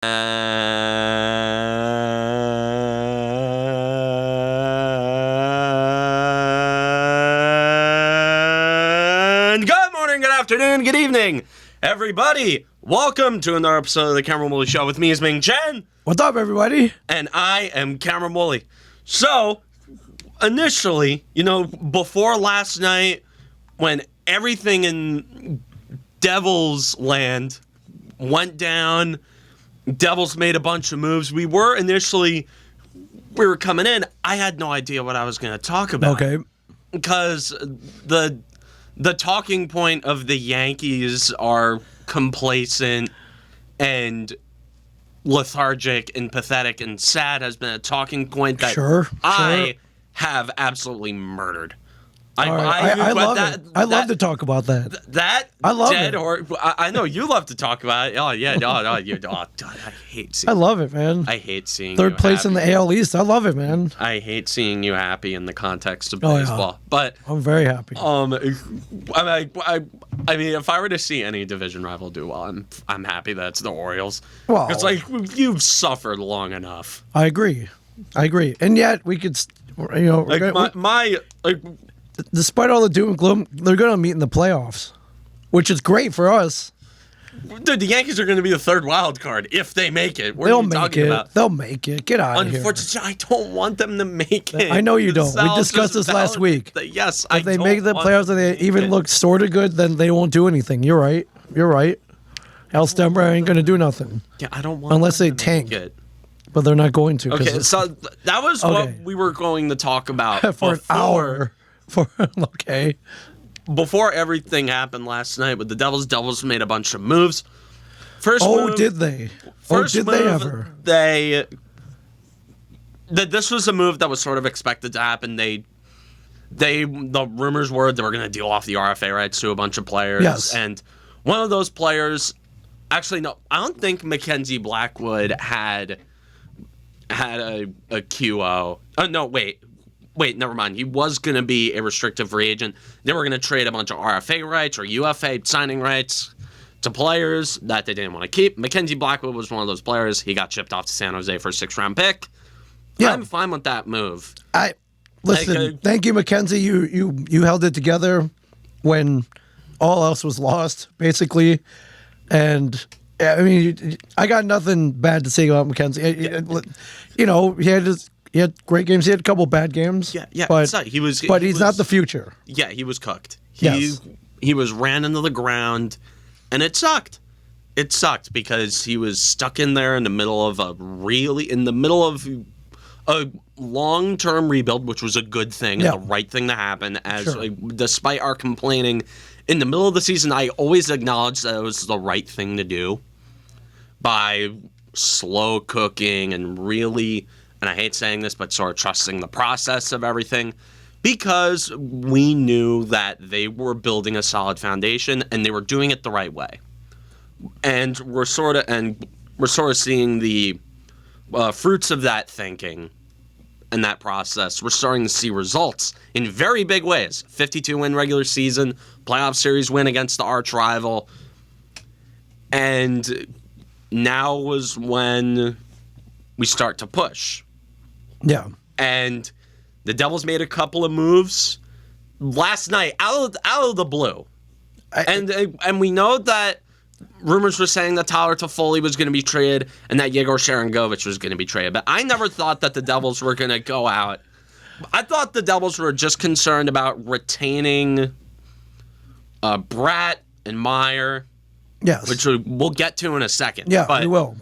And good morning, good afternoon, good evening, everybody. Welcome to another episode of the Cameron Woolley Show with me is Ming Chen. What's up, everybody? And I am Cameron Woolley. So, initially, before last night, when everything in Devils land went down, Devils made a bunch of moves. We were coming in. I had no idea what I was going to talk about. Okay. Because the talking point of the Yankees are complacent and lethargic and pathetic and sad has been a talking point that I have absolutely murdered. I love it. I love to talk about that. I love it. I know you love to talk about it. Oh yeah, I hate seeing. I love it, man. I hate seeing third you place happy. in the AL East. I love it, man. I hate seeing you happy in the context of baseball. Yeah. But I'm very happy. I mean, if I were to see any division rival do well, I'm happy that it's the Orioles. Well, it's like you've suffered long enough. I agree, and yet we could, despite all the doom and gloom, they're going to meet in the playoffs, which is great for us. Dude, the Yankees are going to be the third wild card if they make it. What are you talking about? They'll make it. Get out of here. Unfortunately, I don't want them to make it. I know you don't. We discussed this last week. Yes, if they make the playoffs and they even look sort of good, then they won't do anything. You're right. Al Stemmer ain't going to do nothing. Yeah, I don't want unless they tank. But they're not going to. Okay, so that was what we were going to talk about for an hour. Okay. Before everything happened last night with the Devils made a bunch of moves. First move, did they? First they ever? This was a move that was sort of expected to happen. The rumors were they were going to deal off the RFA rights to a bunch of players. Yes. And one of those players, actually, no, I don't think Mackenzie Blackwood had a QO. Oh, no, wait, never mind. He was going to be a restricted free agent. They were going to trade a bunch of RFA rights or UFA signing rights to players that they didn't want to keep. Mackenzie Blackwood was one of those players. He got shipped off to San Jose for a 6th-round pick. Yeah. I'm fine with that move. Thank you, Mackenzie. You held it together when all else was lost, basically. And I mean, I got nothing bad to say about Mackenzie. He had great games. He had a couple bad games. Yeah. But he's not the future. Yeah, he was cooked. Yes. He was ran into the ground, and it sucked. It sucked because he was stuck in there in the middle of a long-term rebuild, which was a good thing and the right thing to happen. Despite our complaining, in the middle of the season, I always acknowledged that it was the right thing to do by slow cooking and really, and I hate saying this, but sort of trusting the process of everything, because we knew that they were building a solid foundation and they were doing it the right way. And we're sort of seeing the fruits of that thinking and that process. We're starting to see results in very big ways. 52-win regular season, playoff series win against the arch rival. And now was when we start to push. Yeah. And the Devils made a couple of moves last night out of the blue. And we know that rumors were saying that Tyler Toffoli was going to be traded and that Yegor Sharangovich was going to be traded. But I never thought that the Devils were going to go out. I thought the Devils were just concerned about retaining Bratt and Meyer. Yes. Which we'll get to in a second. Yeah, we will.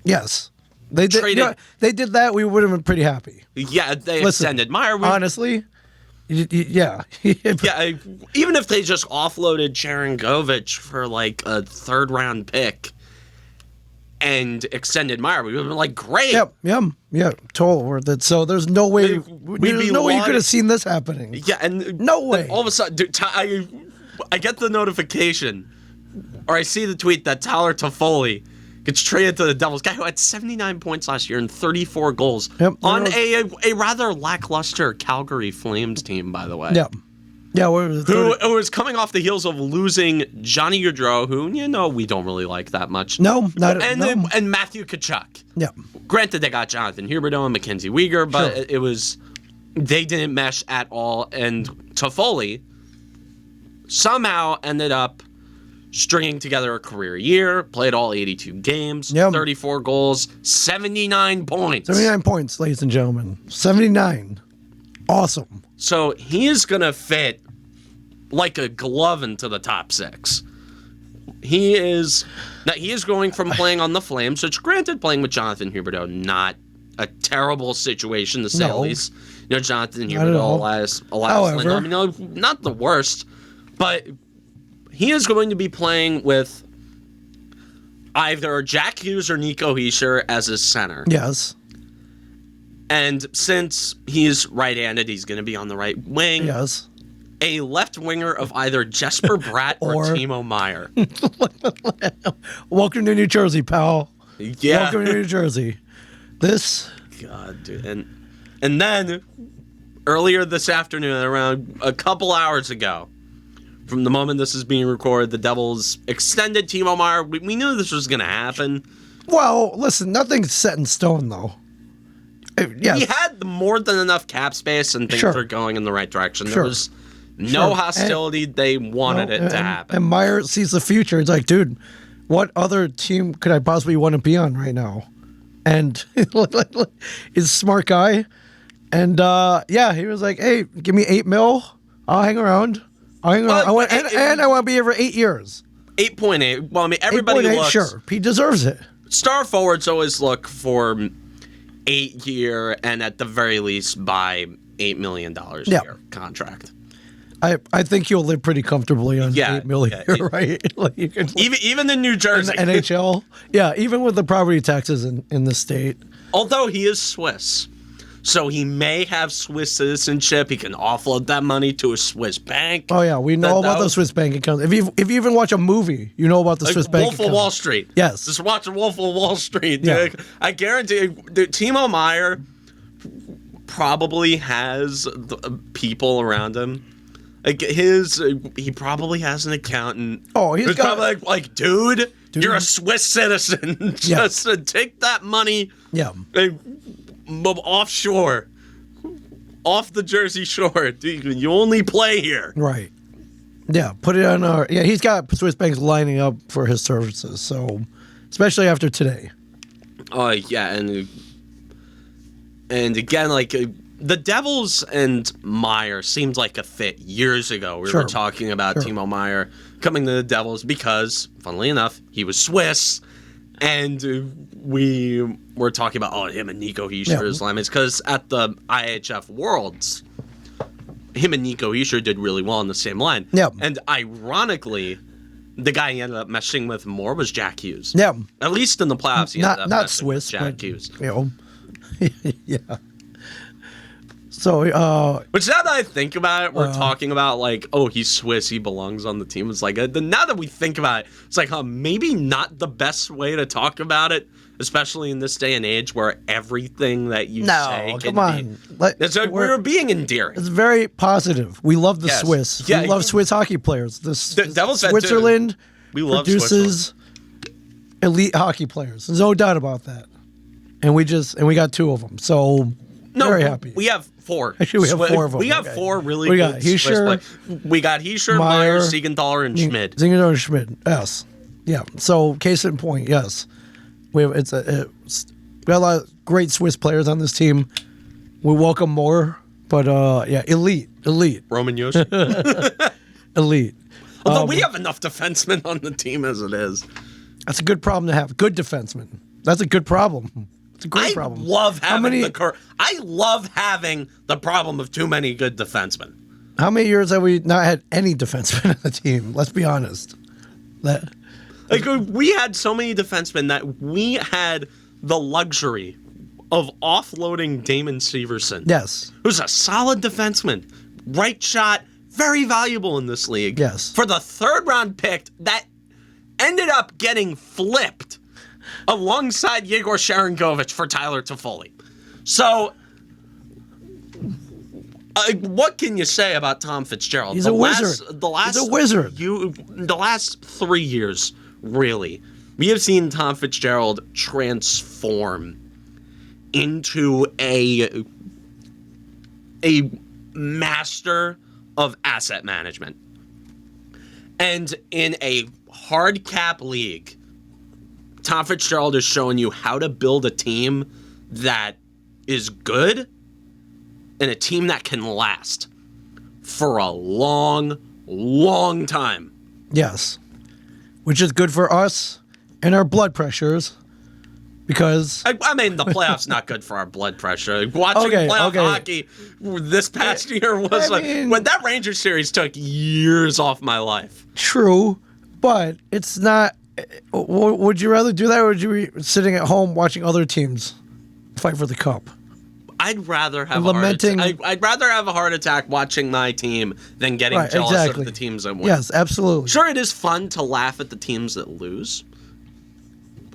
Yes. They did, they did that, we would have been pretty happy. Yeah, they extended Meyer. Honestly, yeah. Yeah, even if they just offloaded Sharangovich for like a 3rd-round pick and extended Meyer, we would have been like, great. Yeah, total worth it. So there's no way, way you could have seen this happening. Yeah, and no way. All of a sudden, dude, I get the notification, or I see the tweet that Tyler Toffoli gets traded to the Devils, guy who had 79 points last year and 34 goals on a rather lackluster Calgary Flames team, by the way. Yep. Yeah, who was coming off the heels of losing Johnny Gaudreau, who we don't really like that much. No, and Matthew Tkachuk. Yeah. Granted, they got Jonathan Huberdeau and Mackenzie Weegar, but they didn't mesh at all. And Toffoli somehow ended up stringing together a career year, played all 82 games, 34 goals, 79 points. 79 points, ladies and gentlemen. 79. Awesome. So he is going to fit like a glove into the top 6. He is going from playing on the Flames, which granted, playing with Jonathan Huberdeau, not a terrible situation to say the least. Jonathan Huberdeau, Elias Lindholm, not the worst, but he is going to be playing with either Jack Hughes or Nico Hischier as his center. Yes. And since he's right-handed, he's going to be on the right wing. Yes. A left winger of either Jesper Bratt or Timo Meier. Welcome to New Jersey, pal. Yeah. Welcome to New Jersey. God, dude. And then earlier this afternoon, around a couple hours ago, from the moment this is being recorded, the Devils extended Timo Meier. We knew this was going to happen. Well, listen, nothing's set in stone, though. Yes. He had more than enough cap space, and things were going in the right direction. There was no hostility. They wanted it to happen. And Meier sees the future. It's like, dude, what other team could I possibly want to be on right now? And he's a smart guy. And, he was like, hey, give me $8 million. I'll hang around. I want to be here for 8 years. 8.8. Well, I mean, everybody looks. Sure, he deserves it. Star forwards always look for 8-year and at the very least buy $8 million a year contract. I think you'll live pretty comfortably on $8 million, right? Like you can, even in New Jersey, in the NHL, even with the property taxes in the state. Although he is Swiss, so he may have Swiss citizenship. He can offload that money to a Swiss bank. Oh yeah, we know about the Swiss bank accounts. If you even watch a movie, you know about the Swiss bank. Wolf of Wall Street. Yes, just watch Wolf of Wall Street. Yeah. I guarantee you, Timo Meier probably has people around him. He probably has an accountant. Oh, he's got probably like, dude, you're a Swiss citizen. Just take that money. Yeah. Offshore, off the Jersey Shore. You only play here. Right. Yeah. Put it on our. Yeah, he's got Swiss banks lining up for his services. So, especially after today. Oh yeah, and again, like. The Devils and Meier seemed like a fit years ago. We were talking about Timo Meier coming to the Devils because, funnily enough, he was Swiss. And we were talking about, him and Nico Hischier's alignments. Because at the IHF Worlds, him and Nico Hischier did really well on the same line. Yeah. And ironically, the guy he ended up meshing with more was Jack Hughes. Yeah. At least in the playoffs, he ended up not meshing Swiss, with Jack Hughes. Yeah. So, which now that I think about it, we're talking about like, he's Swiss, he belongs on the team. It's like, now that we think about it, it's like, maybe not the best way to talk about it, especially in this day and age where everything that you say can be. We're being endearing. It's very positive. We love the Swiss. We love Swiss hockey players. Switzerland produces elite hockey players. There's no doubt about that. And we got 2 of them. So, very happy. We have 4. Actually, we have 4 of them. We have 4 really good Swiss players. We got Hischier, Meier, Siegenthaler, and Schmid. Siegenthaler and Schmid, yes. Yeah, so case in point, yes. We have we got a lot of great Swiss players on this team. We welcome more, but elite. Roman Josi. Elite. Although we have enough defensemen on the team as it is. That's a good problem to have. Good defensemen. That's a good problem. It's a great problem. I love having the problem of too many good defensemen. How many years have we not had any defensemen on the team? Let's be honest. We had so many defensemen that we had the luxury of offloading Damon Severson. Yes. Who's a solid defenseman. Right shot, very valuable in this league. Yes. For the 3rd round pick that ended up getting flipped alongside Yegor Sharangovich for Tyler Toffoli. So, What can you say about Tom Fitzgerald? He's a wizard. He's a wizard. The last 3 years, really, we have seen Tom Fitzgerald transform into a master of asset management. And in a hard cap league, Tom Fitzgerald is showing you how to build a team that is good and a team that can last for a long, long time. Yes. Which is good for us and our blood pressures because... I mean, the playoffs not good for our blood pressure. Watching playoff hockey this past year was when that Rangers series took years off my life. True, but it's not... Would you rather do that, or would you be sitting at home watching other teams fight for the cup? I'd rather have I'd rather have a heart attack watching my team than getting jealous of the teams that win. Yes, absolutely. Sure, it is fun to laugh at the teams that lose.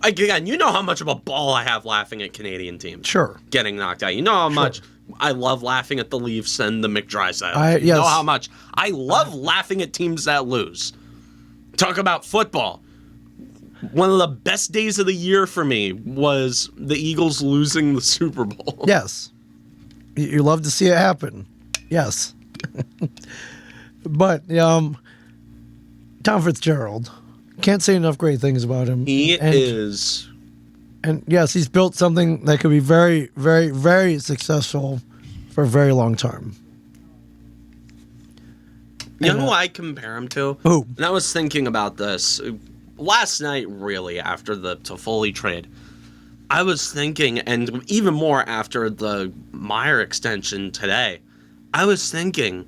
Again, you know how much of a ball I have laughing at Canadian teams. Sure. Getting knocked out. You know how much I love laughing at the Leafs and the McDrysdale. You know how much I love laughing at teams that lose. Talk about football. One of the best days of the year for me was the Eagles losing the Super Bowl. Yes. You love to see it happen. Yes. But Tom Fitzgerald, can't say enough great things about him. He is. And yes, he's built something that could be very, very, very successful for a very long time. You know who I compare him to? Who? And I was thinking about this last night, really, after the Toffoli trade. I was thinking, and even more after the Meyer extension today, I was thinking,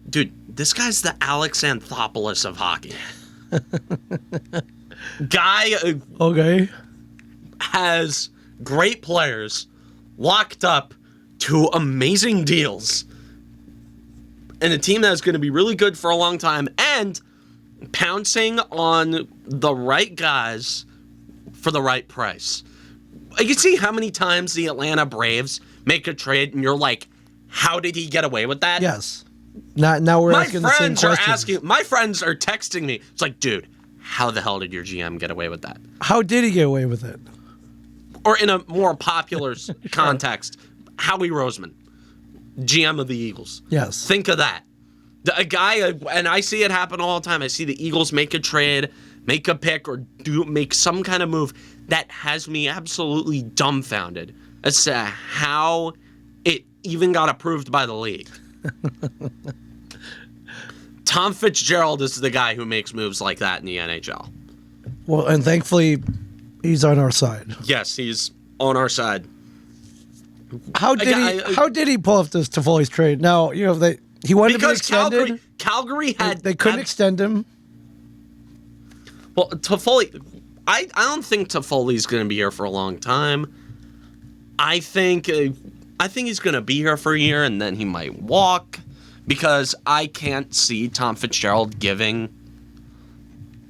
dude, this guy's the Alex Anthopoulos of hockey. Guy has great players locked up to amazing deals and a team that's going to be really good for a long time and pouncing on the right guys for the right price. You can see how many times the Atlanta Braves make a trade and you're like, how did he get away with that? Yes. Now we're asking the same questions. My friends are texting me. It's like, dude, how the hell did your GM get away with that? How did he get away with it? Or in a more popular context, Howie Roseman, GM of the Eagles. Yes. Think of that. A guy, and I see it happen all the time. I see the Eagles make a trade, make a pick, or make some kind of move that has me absolutely dumbfounded as to how it even got approved by the league. Tom Fitzgerald is the guy who makes moves like that in the NHL. Well, and thankfully, he's on our side. Yes, he's on our side. How did he pull off this Toffoli's trade? Now, he wanted to be extended. Calgary they couldn't extend him. Well, Toffoli, I don't think Toffoli's going to be here for a long time. I think he's going to be here for a year and then he might walk, because I can't see Tom Fitzgerald giving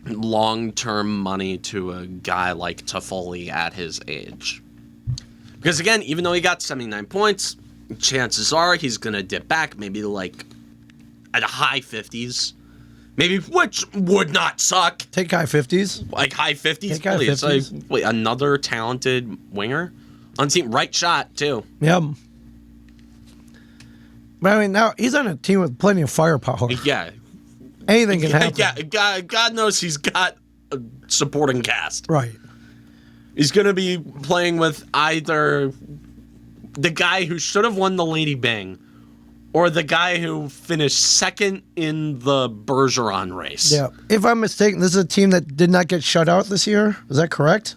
long-term money to a guy like Toffoli at his age. Because again, even though he got 79 points, chances are he's going to dip back maybe like at a high 50s. Maybe, which would not suck. Take high 50s. Like high 50s, Take high 50s. Like, wait, another talented winger on team, right shot too. Yep. But I mean, now he's on a team with plenty of firepower. Yeah. Anything can happen. Yeah, God knows he's got a supporting cast. Right. He's going to be playing with either the guy who should have won the Lady Bing or the guy who finished second in the Bergeron race. Yeah. If I'm mistaken, this is a team that did not get shut out this year. Is that correct?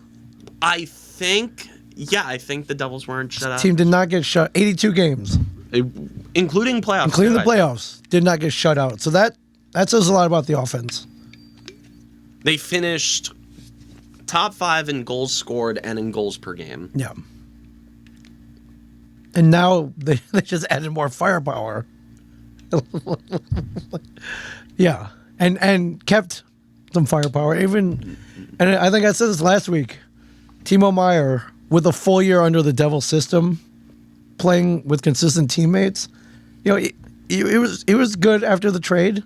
I think the Devils weren't shut out. Team did not get shut. 82 games. Including playoffs. Including the playoffs. Did not get shut out. So that says a lot about the offense. They finished top 5 in goals scored and in goals per game. Yeah. And now they just added more firepower. Yeah. And kept some firepower. And I think I said this last week. Timo Meyer, with a full year under the Devils system, playing with consistent teammates, He was good after the trade.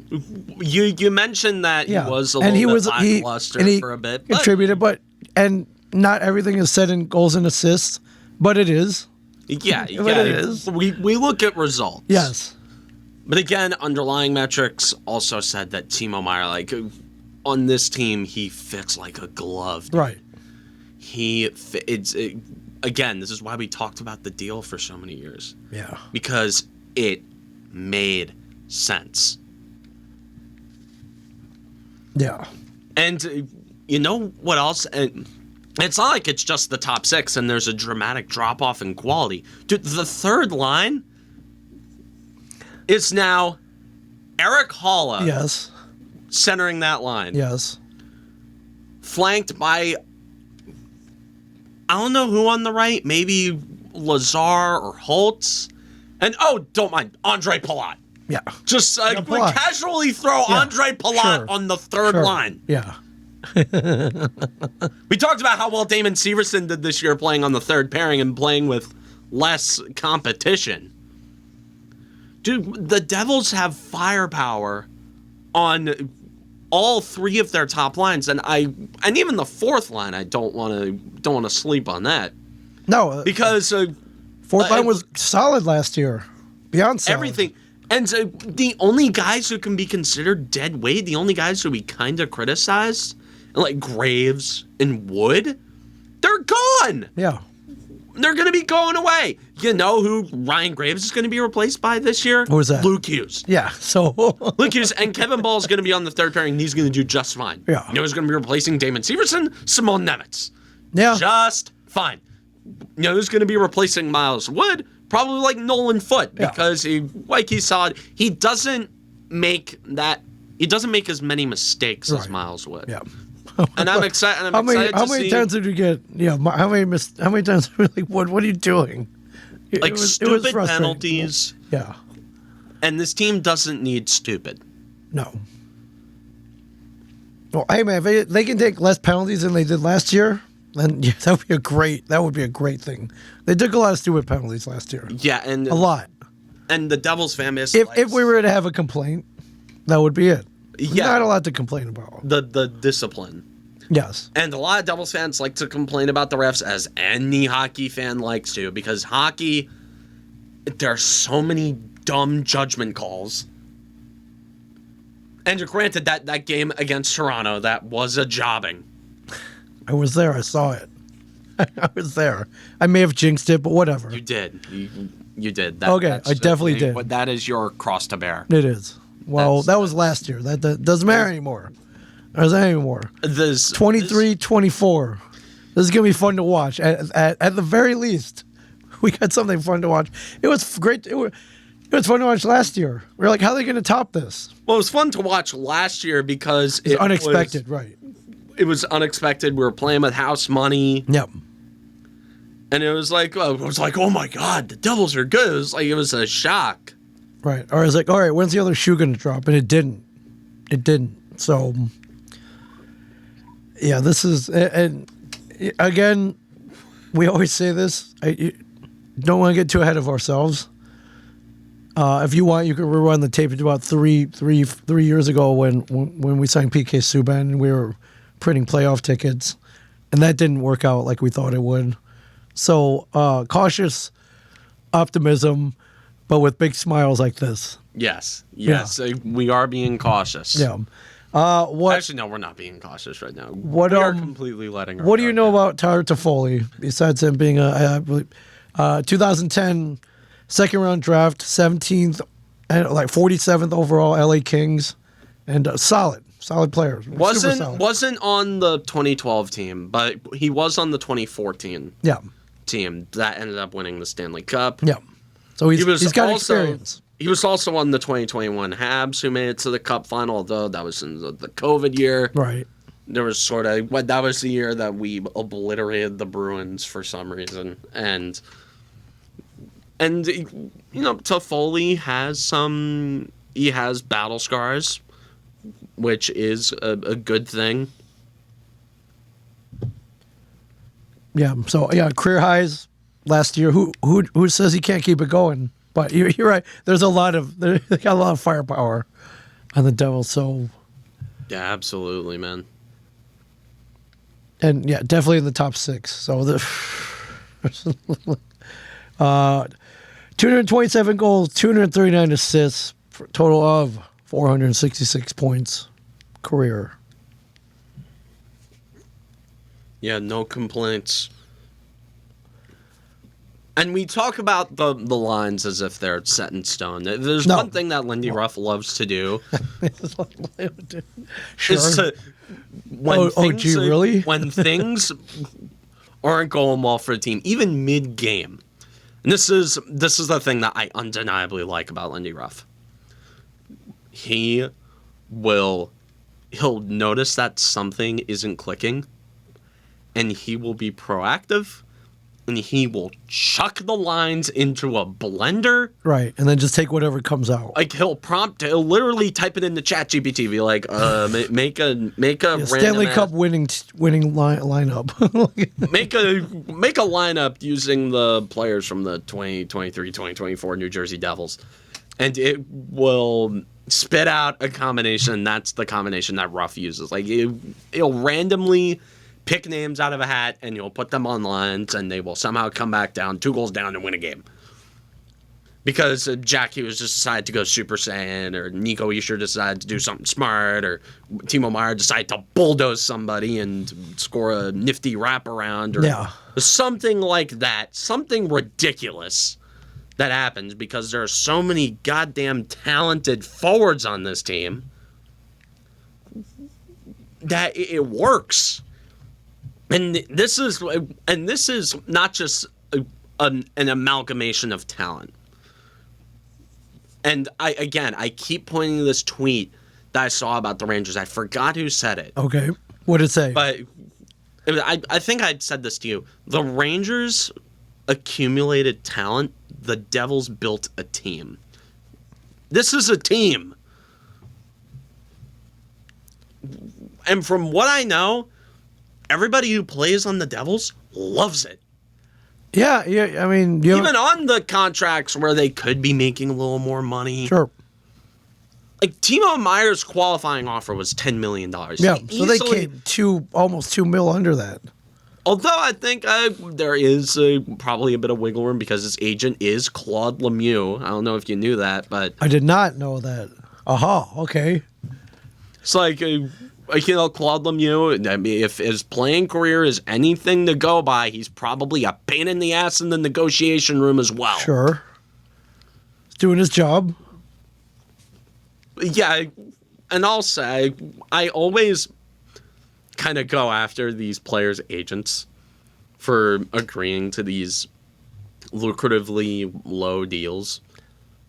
You mentioned that he was a little bit lackluster for a bit. Contributed, and not everything is said in goals and assists, but it is. Yeah, but it is. We look at results. Yes. But again, underlying metrics also said that Timo Meyer, on this team, he fits like a glove. Right. Again, this is why we talked about the deal for so many years. Yeah. Because it made sense. Yeah. And you know what else? And it's not like it's just the top six and there's a dramatic drop-off in quality. Dude, the third line is now Eric Holla. Yes. Centering that line. Yes. Flanked by, I don't know who on the right. Maybe Lazar or Holtz. And, don't mind, Andre Palat. Yeah. Just casually throw Andre Palat on the third line. Yeah. We talked about how well Damon Severson did this year playing on the third pairing and playing with less competition. Dude, the Devils have firepower on all three of their top lines, and even the fourth line. I don't want to sleep on that. No, because fourth line was solid last year, beyond solid. Everything. And the only guys who can be considered dead weight, the only guys who we kind of criticized, like Graves and Wood, they're gone. Yeah. They're going to be going away. You know who Ryan Graves is going to be replaced by this year? Who was that? Luke Hughes. Yeah, so... Luke Hughes, and Kevin Ball is going to be on the third pairing, and he's going to do just fine. Yeah. You know who's going to be replacing Damon Severson? Simone Nemeth. Yeah. Just fine. You know who's going to be replacing Miles Wood? Probably like Nolan Foote, because he saw it. He doesn't make as many mistakes as Miles Wood. Yeah. And I'm excited. How many times did you get? Yeah. How many times were like, what are you doing? Stupid penalties. Yeah. And this team doesn't need stupid. No. Well, hey man, if they can take less penalties than they did last year, then that would be a great thing. They took a lot of stupid penalties last year. Yeah, and a lot. And the Devils fan base. If we were to have a complaint, that would be it. Yeah. Not a lot to complain about. The discipline. Yes. And a lot of Devils fans like to complain about the refs, as any hockey fan likes to, because hockey, there are so many dumb judgment calls. And granted, that game against Toronto, that was a jobbing. I was there. I saw it. I was there. I may have jinxed it, but whatever. You did. You did. Okay, I definitely did. But that is your cross to bear. It is. Well, that was last year. That doesn't matter anymore. Doesn't anymore. This 23-24. This is gonna be fun to watch. At the very least, we got something fun to watch. It was great. It was fun to watch last year. We were like, how are they gonna top this? Well, it was fun to watch last year because it was unexpected, right? It was unexpected. We were playing with house money. Yep. And it was like, oh my God, the Devils are good. It was a shock. Right. Or I was like, all right, when's the other shoe going to drop? And it didn't. It didn't. So, yeah, this is, and again, we always say this. Don't want to get too ahead of ourselves. If you want, you can rewind the tape. It's about three years ago when we signed PK Subban and we were printing playoff tickets, and that didn't work out like we thought it would. So cautious optimism, but with big smiles like this. Yes. Yeah. We are being cautious. Yeah. Actually, no, we're not being cautious right now. We are completely letting. What do you know about Tyler Toffoli besides him being a 2010 second round draft, 17th, and like 47th overall LA Kings, and solid player. Wasn't on the 2012 team, but he was on the 2014 team that ended up winning the Stanley Cup. Yeah. So he's got experience. He was also on the 2021 Habs, who made it to the Cup final, although that was in the COVID year. Right. There was that was the year that we obliterated the Bruins for some reason. And Toffoli has battle scars, which is a good thing. Yeah. So career highs last year. Who says he can't keep it going? But you're right. They got a lot of firepower on the Devils. So yeah, absolutely, man. And yeah, definitely in the top 6. So 227 goals, 239 assists, for a total of 466 points career. Yeah, no complaints. And we talk about the lines as if they're set in stone. There's one thing that Lindy Ruff loves to do. Sure. Is to, when things aren't going well for a team, even mid-game. And this is the thing that I undeniably like about Lindy Ruff. He'll notice that something isn't clicking, and he will be proactive, and he will chuck the lines into a blender. Right, and then just take whatever comes out. Like he'll literally type it into ChatGPT, be like, make a Stanley Cup winning lineup. make a lineup using the players from the 2023-2024 New Jersey Devils, and it will spit out a combination. That's the combination that Ruff uses. Like it'll randomly pick names out of a hat, and you'll put them on lines, and they will somehow come back down 2 goals down and win a game. Because Jack Hughes just decided to go Super Saiyan, or Nico Easter decided to do something smart, or Timo Meyer decided to bulldoze somebody and score a nifty wraparound, or something like that. Something ridiculous that happens because there are so many goddamn talented forwards on this team that it works. And this is not just an amalgamation of talent. And I keep pointing to this tweet that I saw about the Rangers. I forgot who said it. Okay, what did it say? But I think I said this to you. The Rangers accumulated talent. The Devils built a team. This is a team. And from what I know, everybody who plays on the Devils loves it. Yeah. I mean, even on the contracts where they could be making a little more money. Sure. Like Timo Meyer's qualifying offer was $10 million. Yeah, so they came almost $2 million under that. Although I think there is probably a bit of wiggle room because his agent is Claude Lemieux. I don't know if you knew that, but I did not know that. Aha, okay. It's like Claude Lemieux, I mean, if his playing career is anything to go by, he's probably a pain in the ass in the negotiation room as well. Sure. He's doing his job. Yeah, and I'll say, I always kind of go after these players' agents for agreeing to these lucratively low deals.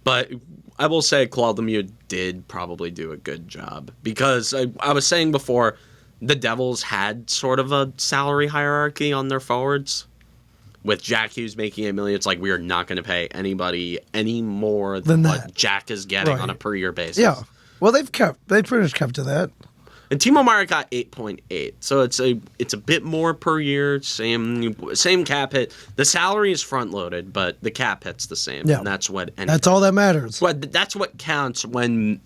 But I will say Claude Lemieux did probably do a good job because I was saying before, the Devils had sort of a salary hierarchy on their forwards. With Jack Hughes making $1 million, it's like we are not going to pay anybody any more than what Jack is getting on a per year basis. Yeah, well they pretty much kept to that. And Timo Meyer got 8.8, so it's a bit more per year. Same cap hit. The salary is front loaded, but the cap hit's the same. Yeah, and that's all that matters. But that's what counts when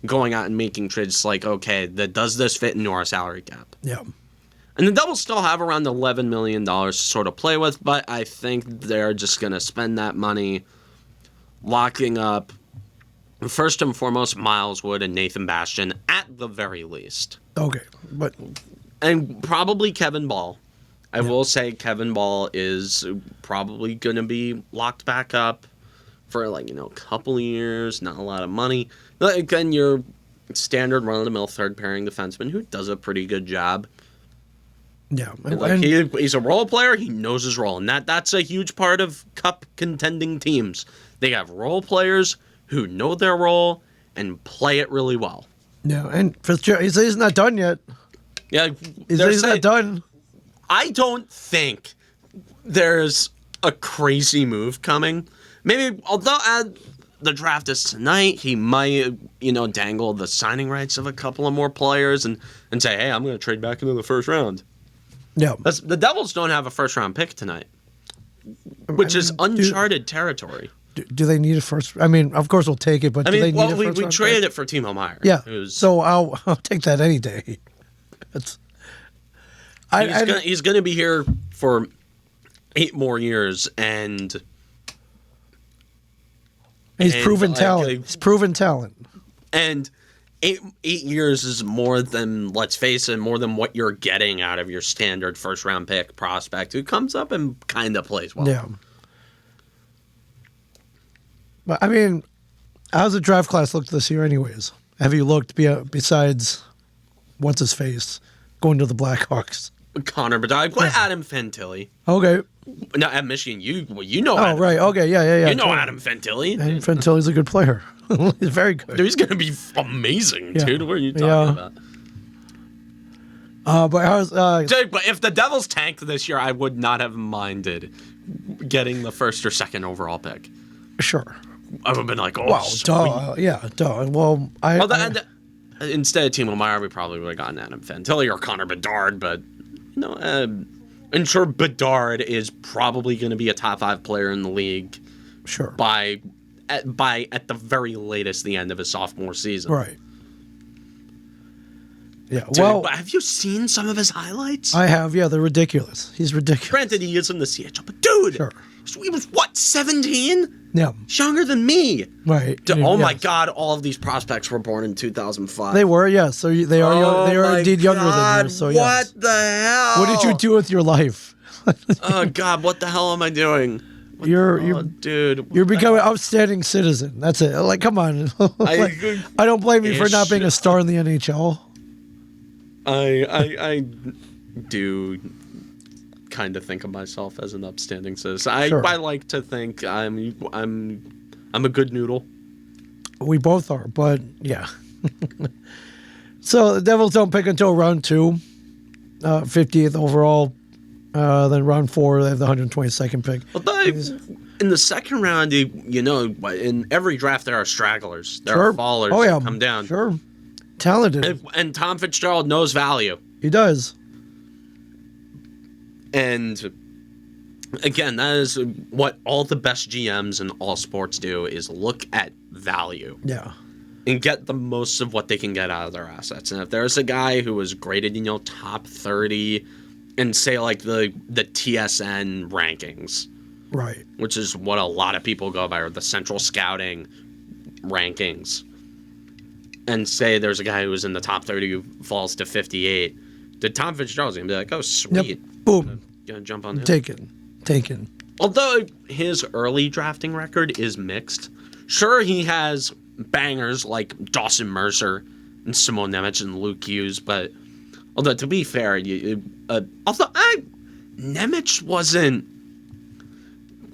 going out and making trades. It's like, okay, does this fit into our salary cap? Yeah. And the Devils still have around $11 million to sort of play with, but I think they're just going to spend that money locking up, first and foremost, Miles Wood and Nathan Bastian at the very least. Okay, and probably Kevin Ball. I will say Kevin Ball is probably going to be locked back up for a couple of years, not a lot of money. Again, your standard run-of-the-mill third-pairing defenseman who does a pretty good job. Yeah, he's a role player. He knows his role, and that's a huge part of cup contending teams. They have role players who know their role and play it really well. Yeah, and Fitzgerald, he's not done yet. Yeah, he's not done. I don't think there's a crazy move coming. Maybe, although the draft is tonight, he might, dangle the signing rights of a couple of more players and say, hey, I'm going to trade back into the first round. Yeah. The Devils don't have a first-round pick tonight, which is uncharted territory. Do they need a first? I mean, of course we'll take it, but do they need a first? We traded it for Timo Meyer. Yeah, so I'll take that any day. He's going to be here for 8 more years, and he's proven talent. He's proven talent, and 8 years is more than, let's face it, more than what you're getting out of your standard first round pick prospect who comes up and kind of plays well. Yeah. But I mean, how's the draft class looked this year, anyways? Have you looked besides what's his face going to the Blackhawks? Connor Bedard, Adam Fantilli. Okay. Now at Michigan, you know. Oh, Adam. Right. Okay. Yeah. You know Adam Fantilli. And Fantilli's a good player. He's very good. Dude, he's gonna be amazing, dude. What are you talking about? But if the Devils tanked this year, I would not have minded getting the first or second overall pick. Sure. I would have been like, oh, wow, sweet. Duh. Well, instead of Timo Meyer, we probably would have gotten Adam Fantilli or Connor Bedard, but and sure, Bedard is probably going to be a top 5 player in the league. Sure. By at the very latest, the end of his sophomore season. Right. Yeah. Dude, well, have you seen some of his highlights? I have. Yeah, they're ridiculous. He's ridiculous. Granted, he is in the CHL, but dude, sure. He was what, 17? Yeah. He's younger than me. Right. Oh my God! All of these prospects were born in 2005. They were, yes. So they are. They are indeed younger than you. So yes. What the hell? What did you do with your life? Oh God! What the hell am I doing? Dude. You're becoming an outstanding citizen. That's it. Like, come on. I don't blame you for not being a star in the NHL. I do kind of think of myself as an upstanding citizen. Sure. I like to think I'm a good noodle. We both are, but yeah. So the Devils don't pick until round 2, 50th overall. Then round 4, they have the 122nd pick. In the second round, in every draft there are stragglers. There are fallers that come down. Sure. Talented. And Tom Fitzgerald knows value. He does. And again, that is what all the best GMs in all sports do, is look at value. Yeah. And get the most of what they can get out of their assets. And if there's a guy who was graded, top 30 and say like the TSN rankings. Right. Which is what a lot of people go by, or the Central Scouting rankings. And say there's a guy who was in the top 30 who falls to 58. Did Tom Fitzgerald's going to be like, oh, sweet. Yep. Boom. Gonna jump on him. Taken. Although his early drafting record is mixed. Sure, he has bangers like Dawson Mercer and Simon Nemec and Luke Hughes, but although to be fair, Nemec wasn't.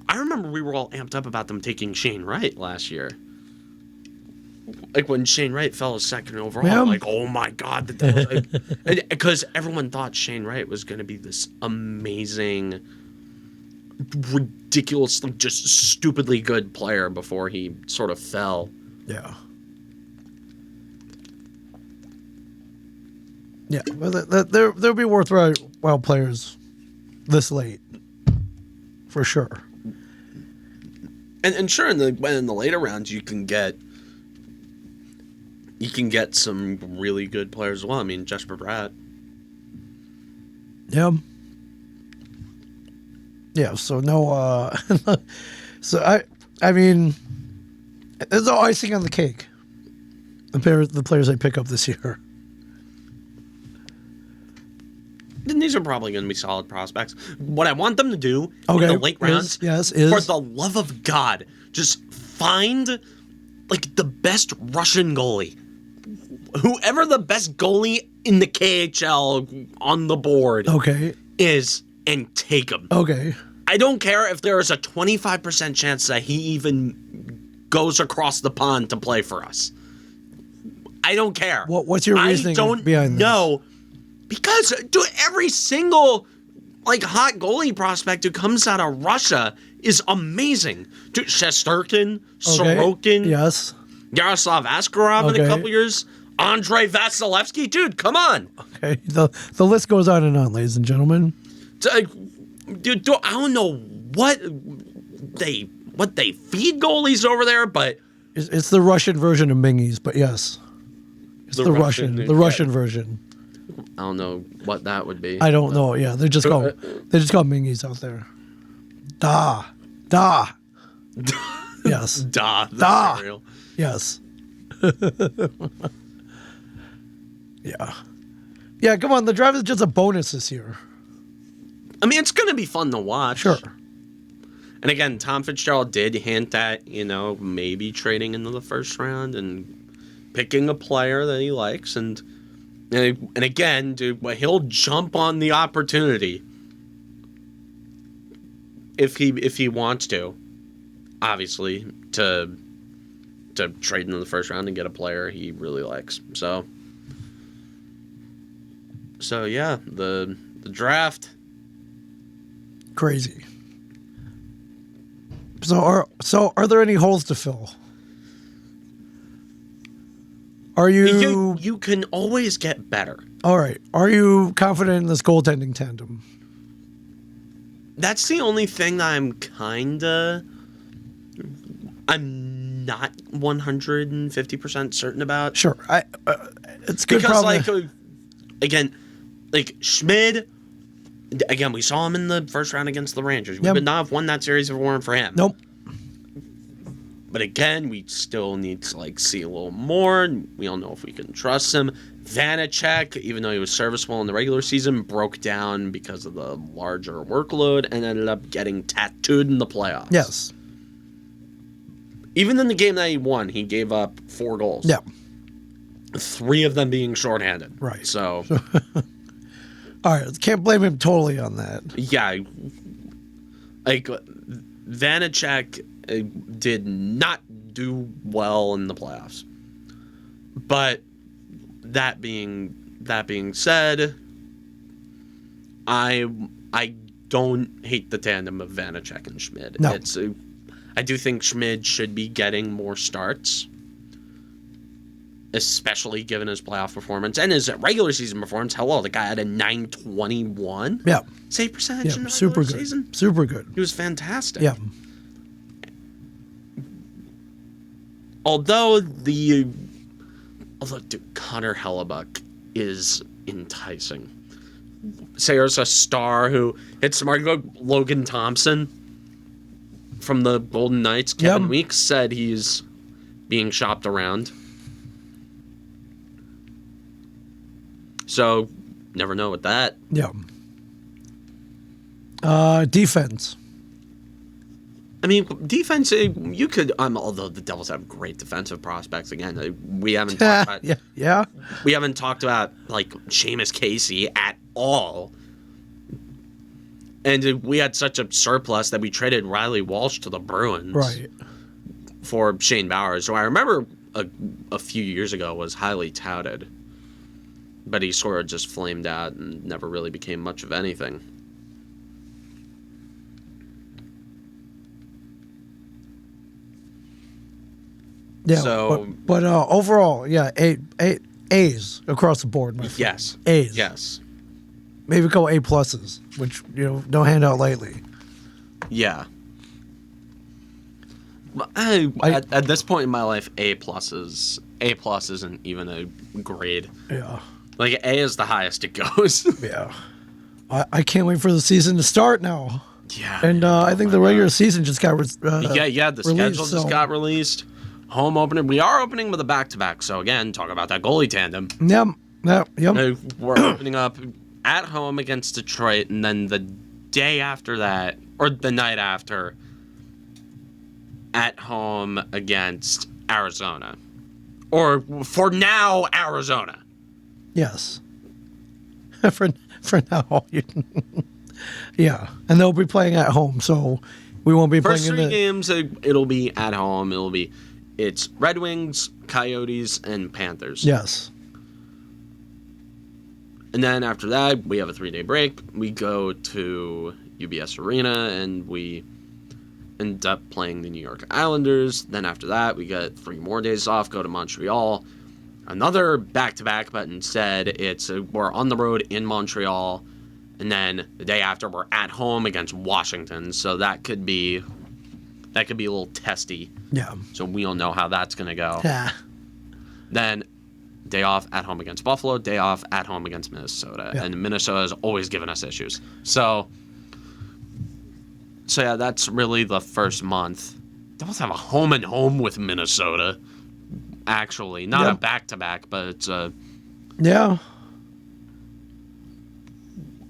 I remember we were all amped up about them taking Shane Wright last year. Like when Shane Wright fell as second overall, yeah. Like, oh my God, because everyone thought Shane Wright was going to be this amazing, ridiculous, just stupidly good player before he sort of fell. Yeah. Yeah, well, there'll be worthwhile players this late, for sure. And sure, in the later rounds, you can get some really good players as well. I mean, Jesper Bratt. Yeah. Yeah. So no. So I mean, there's no icing on the cake. The players I pick up this year. Then these are probably going to be solid prospects. What I want them to do in the late rounds, is for the love of God, just find like the best Russian goalie. Whoever the best goalie in the KHL on the board is, and take him. Okay. I don't care if there is a 25% chance that he even goes across the pond to play for us. I don't care. What's your reasoning behind this? No. Because every single hot goalie prospect who comes out of Russia is amazing. Dude, Shesterkin, Sorokin, yes, Yaroslav Askarov in a couple years, Andrei Vasilevsky. Dude, come on. Okay, the list goes on and on, ladies and gentlemen. Dude, I don't know what what they feed goalies over there, but it's the Russian version of Mingies, but yes. It's the Russian version. I don't know what that would be. I don't know. Yeah, they just call Mingies out there. Da. Yes. Da. Cereal. Yes. Yeah. Yeah, come on. The draft is just a bonus this year. I mean, it's going to be fun to watch. Sure. And again, Tom Fitzgerald did hint at, maybe trading into the first round and picking a player that he likes. And again, dude, he'll jump on the opportunity if he wants to, obviously, to trade into the first round and get a player he really likes. So yeah, the draft. Crazy. So are there any holes to fill? Are you? You can always get better. All right. Are you confident in this goaltending tandem? That's the only thing that I'm not 150% certain about. Sure. It's good because again, Schmid. Again, we saw him in the first round against the Rangers. We would not have won that series if it weren't for him. Nope. But again, we still need to see a little more. We don't know if we can trust him. Vanacek, even though he was serviceable in the regular season, broke down because of the larger workload and ended up getting tattooed in the playoffs. Yes. Even in the game that he won, he gave up 4 goals. Yeah. 3 of them being shorthanded. Right. So. All right. Can't blame him totally on that. Yeah. Vanacek did not do well in the playoffs. But that being said, I don't hate the tandem of Vanacek and Schmid. No. I do think Schmid should be getting more starts, especially given his playoff performance and his regular season performance. Hello, the guy had a .921 save percentage in the super regular good. season. Super good. He was fantastic. Yeah. Although Connor Hellebuck is enticing. Say there's a star who hits smart. Logan Thompson from the Golden Knights. Kevin Weeks said he's being shopped around. So, never know with that. Yeah. Defense. I mean, defense, you could, although the Devils have great defensive prospects, again, we haven't talked about, we haven't talked about, Seamus Casey at all. And we had such a surplus that we traded Riley Walsh to the Bruins for Shane Bowers, who I remember a few years ago was highly touted. But he sort of just flamed out and never really became much of anything. Yeah, so, but overall, A's across the board, my friend. Yes. A's. Yes. Maybe go A+, which, don't hand out lightly. Yeah. At this point in my life, A+ isn't even a grade. Yeah. A is the highest it goes. Yeah. I can't wait for the season to start now. Yeah. And I think the regular season just got the schedule just got released. Home opener. We are opening with a back-to-back. So, again, talk about that goalie tandem. Yep. We're opening up at home against Detroit, and then the day after that, or the night after, at home against Arizona. Or, for now, Arizona. Yes. for now. Yeah. And they'll be playing at home, so we won't be First playing in 3 games, it'll be at home. It's Red Wings, Coyotes, and Panthers. Yes. And then after that, we have a 3-day break. We go to UBS Arena, and we end up playing the New York Islanders. Then after that, we get 3 more days off, go to Montreal. Another back-to-back, but instead we're on the road in Montreal, and then the day after we're at home against Washington. So that could be That could be a little testy. Yeah. So we don't know how that's going to go. Yeah. Then day off at home against Buffalo, day off at home against Minnesota. Yeah. And Minnesota has always given us issues. So yeah, that's really the first month. They also have a home and home with Minnesota, actually. Not a back-to-back, but it's a... Yeah.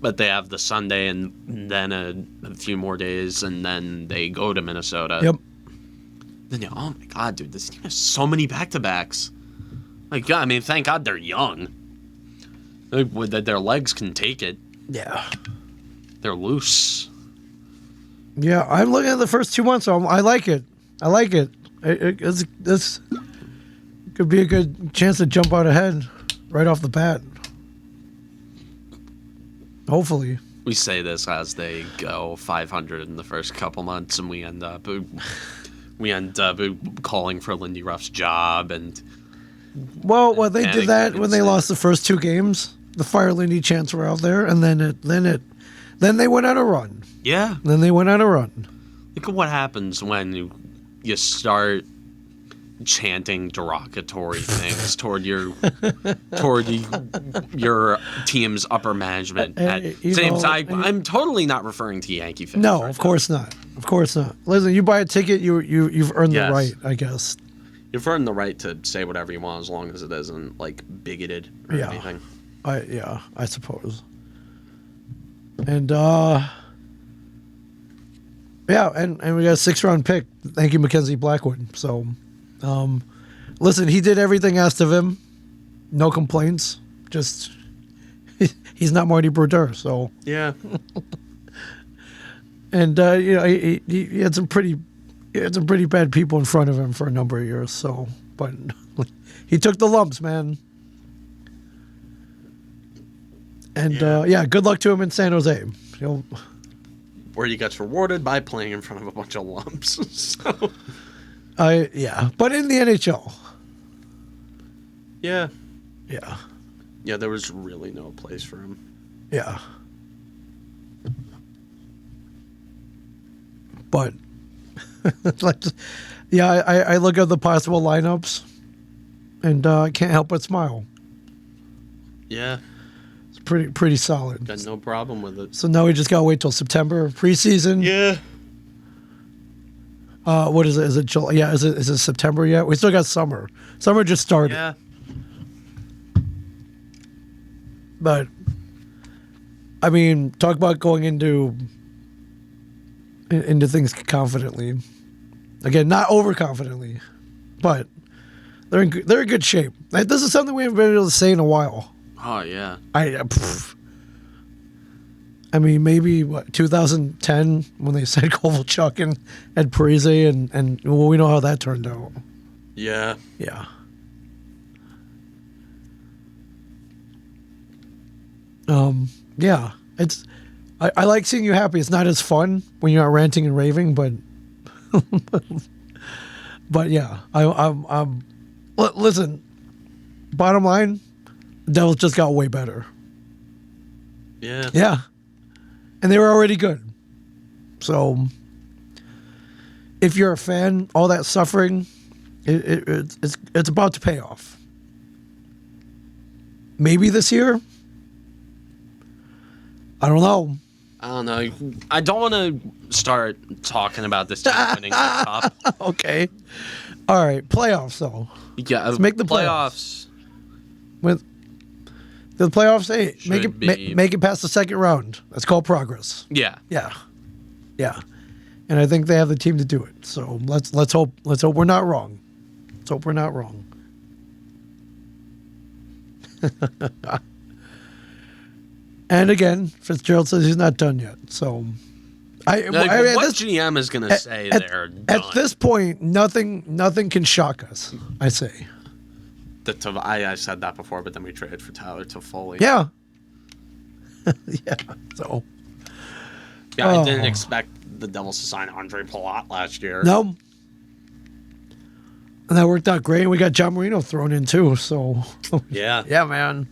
But they have the Sunday and then a few more days, and then they go to Minnesota. Yep. Then oh my God, dude, this team has so many back-to-backs. Like, I mean, thank God they're young. That their legs can take it. Yeah. They're loose. Yeah, I'm looking at the first 2 months, so I like it. I like it. This could be a good chance to jump out ahead right off the bat. Hopefully. We say this as they go 500 in the first couple months, and we end up calling for Lindy Ruff's job. And well, they did that when they lost the first 2 games. The Fire Lindy chants were out there, and then they went on a run. Yeah. Then they went on a run. Look at what happens when you start chanting derogatory things toward your team's upper management. I'm totally not referring to Yankee fans. No, of course not. Of course not. Listen, you buy a ticket, you've earned the right, I guess. You've earned the right to say whatever you want as long as it isn't like bigoted or anything. I suppose. And and we got a 6th-round pick. Thank you, Mackenzie Blackwood. So, listen, he did everything asked of him. No complaints. Just he's not Marty Brodeur, so yeah. And he had some pretty bad people in front of him for a number of years. So, but he took the lumps, man. And good luck to him in San Jose. Where he gets rewarded by playing in front of a bunch of lumps. So. But in the NHL. Yeah. Yeah. Yeah, there was really no place for him. Yeah. But, I look at the possible lineups, and I can't help but smile. Yeah. It's pretty solid. Got no problem with it. So now we just gotta wait till September preseason. Yeah. What is it? Is it July? Yeah, is it September yet? We still got summer. Summer just started. Yeah. But I mean, talk about going into things confidently. Again, not overconfidently, but they're in good shape. This is something we haven't been able to say in a while. Oh yeah. I mean, maybe 2010 when they said Kovalchuk and Parise, and well, we know how that turned out. Yeah. Yeah. Yeah. It's I like seeing you happy. It's not as fun when you're not ranting and raving, but yeah, I'm listen. Bottom line, the Devils just got way better. Yeah. Yeah. And they were already good. So if you're a fan, all that suffering, it's about to pay off. Maybe this year. I don't know. I don't know. I don't want to start talking about this team winning the cup. Okay. All right. Playoffs, though. Yeah. Let's make the playoffs. With the playoffs, hey, make it past the second round. That's called progress. Yeah. Yeah. Yeah. And I think they have the team to do it. So let's hope we're not wrong. Let's hope we're not wrong. And again, Fitzgerald says he's not done yet. So, what GM is going to say they're done? At this point, nothing can shock us. I say. I said that before, but then we traded for Tyler Toffoli. Yeah. Yeah. So. Yeah, I didn't expect the Devils to sign Andre Palat last year. No. And that worked out great. And we got John Marino thrown in too. So. Yeah. Yeah, man.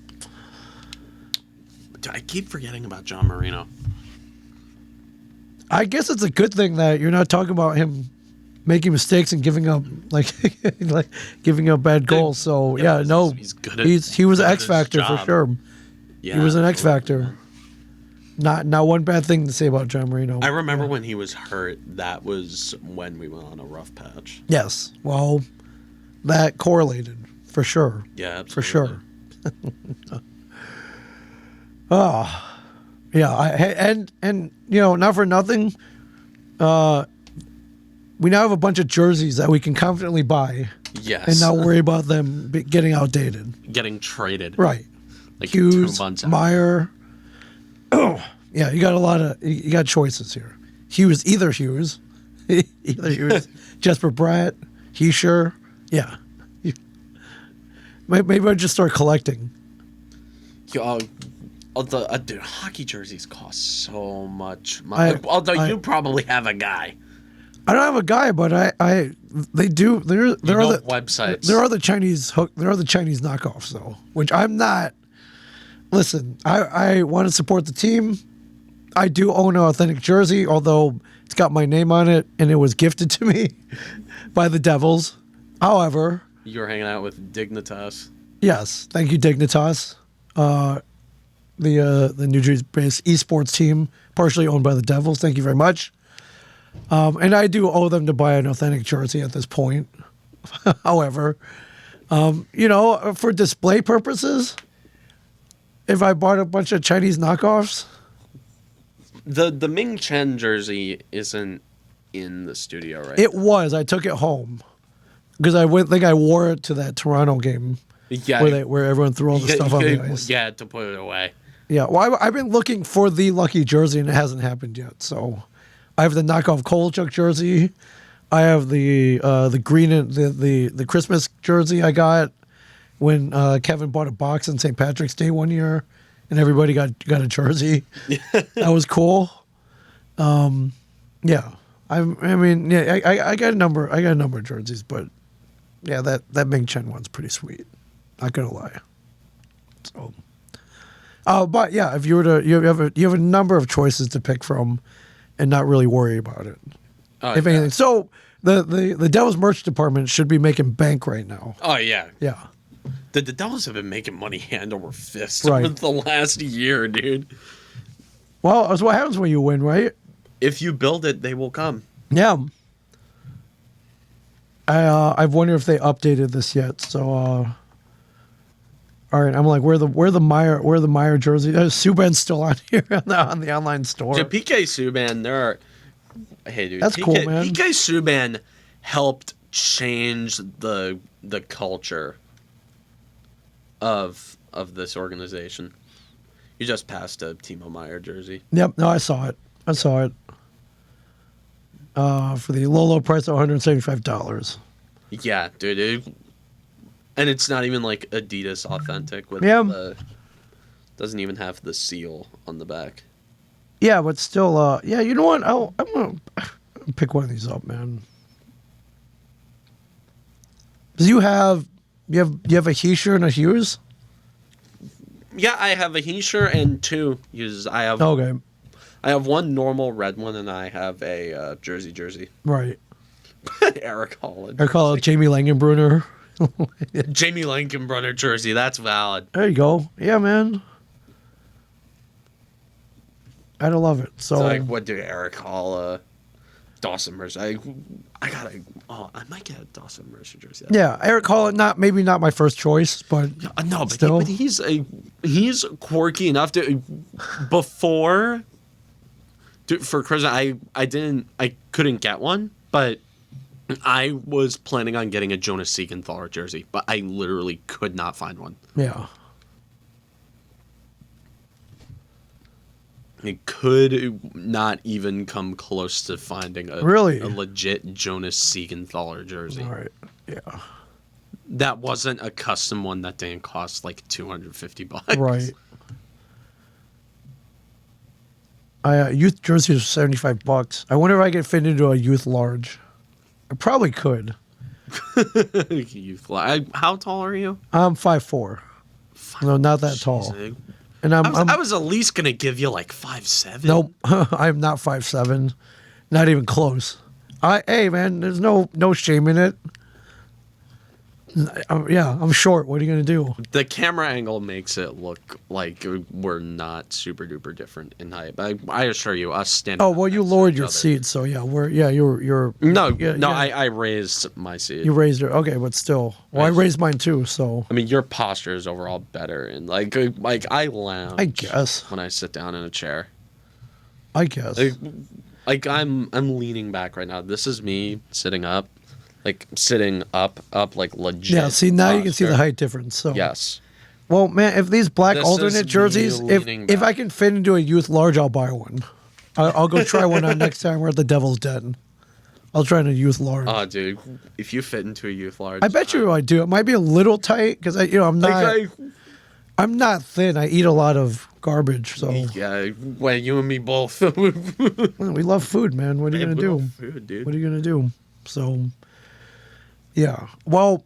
I keep forgetting about John Marino. I guess it's a good thing that you're not talking about him making mistakes and giving up like giving up bad goals. So he's good he was an X factor for sure. Yeah, he was an X factor. Not one bad thing to say about John Marino. I remember when he was hurt. That was when we went on a rough patch. Yes, well, that correlated for sure. Yeah, absolutely. For sure. Oh, yeah. And not for nothing. We now have a bunch of jerseys that we can confidently buy. Yes. And not worry about them getting outdated. Getting traded. Right. Like Hughes, 2 months out. Meyer. Oh, yeah. You got choices here. Either Hughes, Jesper Bratt, Heischer. Yeah. Maybe I'll just start collecting. Dude, hockey jerseys cost so much money. Although you probably have a guy. I don't have a guy, but they do. There are the websites. There are the Chinese There are the Chinese knockoffs, though, which I'm not. Listen, I want to support the team. I do own an authentic jersey, although it's got my name on it, and it was gifted to me by the Devils. However, you're hanging out with Dignitas. Yes, thank you, Dignitas. The New Jersey-based esports team, partially owned by the Devils. Thank you very much. And I do owe them to buy an authentic jersey at this point. However, for display purposes, if I bought a bunch of Chinese knockoffs, the Ming Chen jersey isn't in the studio, right? It was. I took it home because I think I wore it to that Toronto game. Yeah, where everyone threw all the stuff on the ice. Yeah, to put it away. Yeah, well, I've been looking for the lucky jersey and it hasn't happened yet. So, I have the knockoff Kovalchuk jersey. I have the green and the Christmas jersey I got when Kevin bought a box on St. Patrick's Day one year, and everybody got a jersey. That was cool. Yeah, I got a number of jerseys, but yeah, that Ming Chen one's pretty sweet. Not gonna lie. So, but yeah, if you were to you have a number of choices to pick from, and not really worry about it. If anything, so the Devils merch department should be making bank right now. Oh yeah, yeah. The Devils have been making money hand over fist over the last year, dude. Well, that's what happens when you win, right? If you build it, they will come. Yeah. I wonder if they updated this yet. So, all right, I'm like, where the Meyer jersey? Subban's still on here on the online store. So PK Subban, hey dude, that's cool, man. PK Subban helped change the culture of this organization. You just passed a Timo Meyer jersey. Yep, no, I saw it. For the low price of $175. Yeah, dude. And it's not even like Adidas authentic with doesn't even have the seal on the back. Yeah, but still, yeah, you know what? I'm gonna pick one of these up, man. Do you have a Heischer and a Hughes? Yeah, I have a Heischer and 2 Hughes. I have one normal red one, and I have a jersey. Right. Eric Hall. Jamie Langenbrunner. Jamie Langenbrunner jersey. That's valid. There you go. Yeah, man. I don't love it. So like, what do Eric Hall, Dawson Mercer? I might get a Dawson Mercer jersey. Yeah, Eric Hall. Maybe not my first choice, but no, but still, he's quirky enough to before. Dude, for Christmas, I couldn't get one, but I was planning on getting a Jonas Siegenthaler jersey, but I literally could not find one. Yeah. It could not even come close to finding a legit Jonas Siegenthaler jersey. All right. Yeah. That wasn't a custom one that didn't cost like $250. Right. Youth jersey is $75. I wonder if I could fit into a youth large. I probably could. Youth large. How tall are you? I'm 5'4". No, not that tall. And I was at least gonna give you like 5'7". Nope, I'm not 5'7". Not even close. Hey, man, there's no shame in it. I'm short. What are you gonna do? The camera angle makes it look like we're not super duper different in height. But I assure you, us standing. Oh well, you lowered your seat, so you're. No, yeah. I raised my seat. You raised it, okay, but still. Well, I raised mine too, so. I mean, your posture is overall better, and like I lounge. I guess when I sit down in a chair. I guess. Like I'm leaning back right now. This is me sitting up. Like sitting up, like legit. Yeah, see, now you can see the height difference. So yes. Well, man, if these black This alternate is jerseys, me leaning if I back. can fit into a youth large, I'll buy one. I'll go try one on next time we're at the Devil's Den. I'll try in a youth large. Oh, dude, if you fit into a youth large, I bet you I do. It might be a little tight because I'm not thin. I eat a lot of garbage, so yeah. Well, you and me both. well, we love food, man. What are you gonna do? Food, dude. What are you gonna do? So, yeah. Well,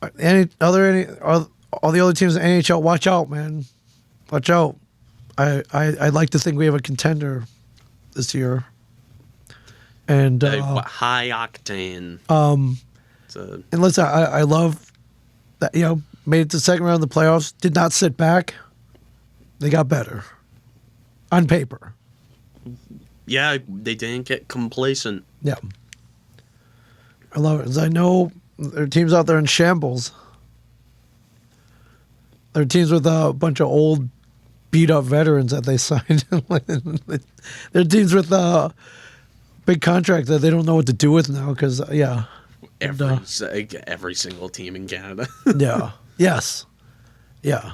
all the other teams in the NHL, watch out, man. Watch out. I'd like to think we have a contender this year. And high octane. And listen, I love that, made it to the second round of the playoffs, did not sit back. They got better. On paper. Yeah, they didn't get complacent. Yeah. I love it. Because I know there are teams out there in shambles. There are teams with a bunch of old, beat-up veterans that they signed. There are teams with big contracts that they don't know what to do with now because, yeah. Every single team in Canada. Yeah. Yes. Yeah.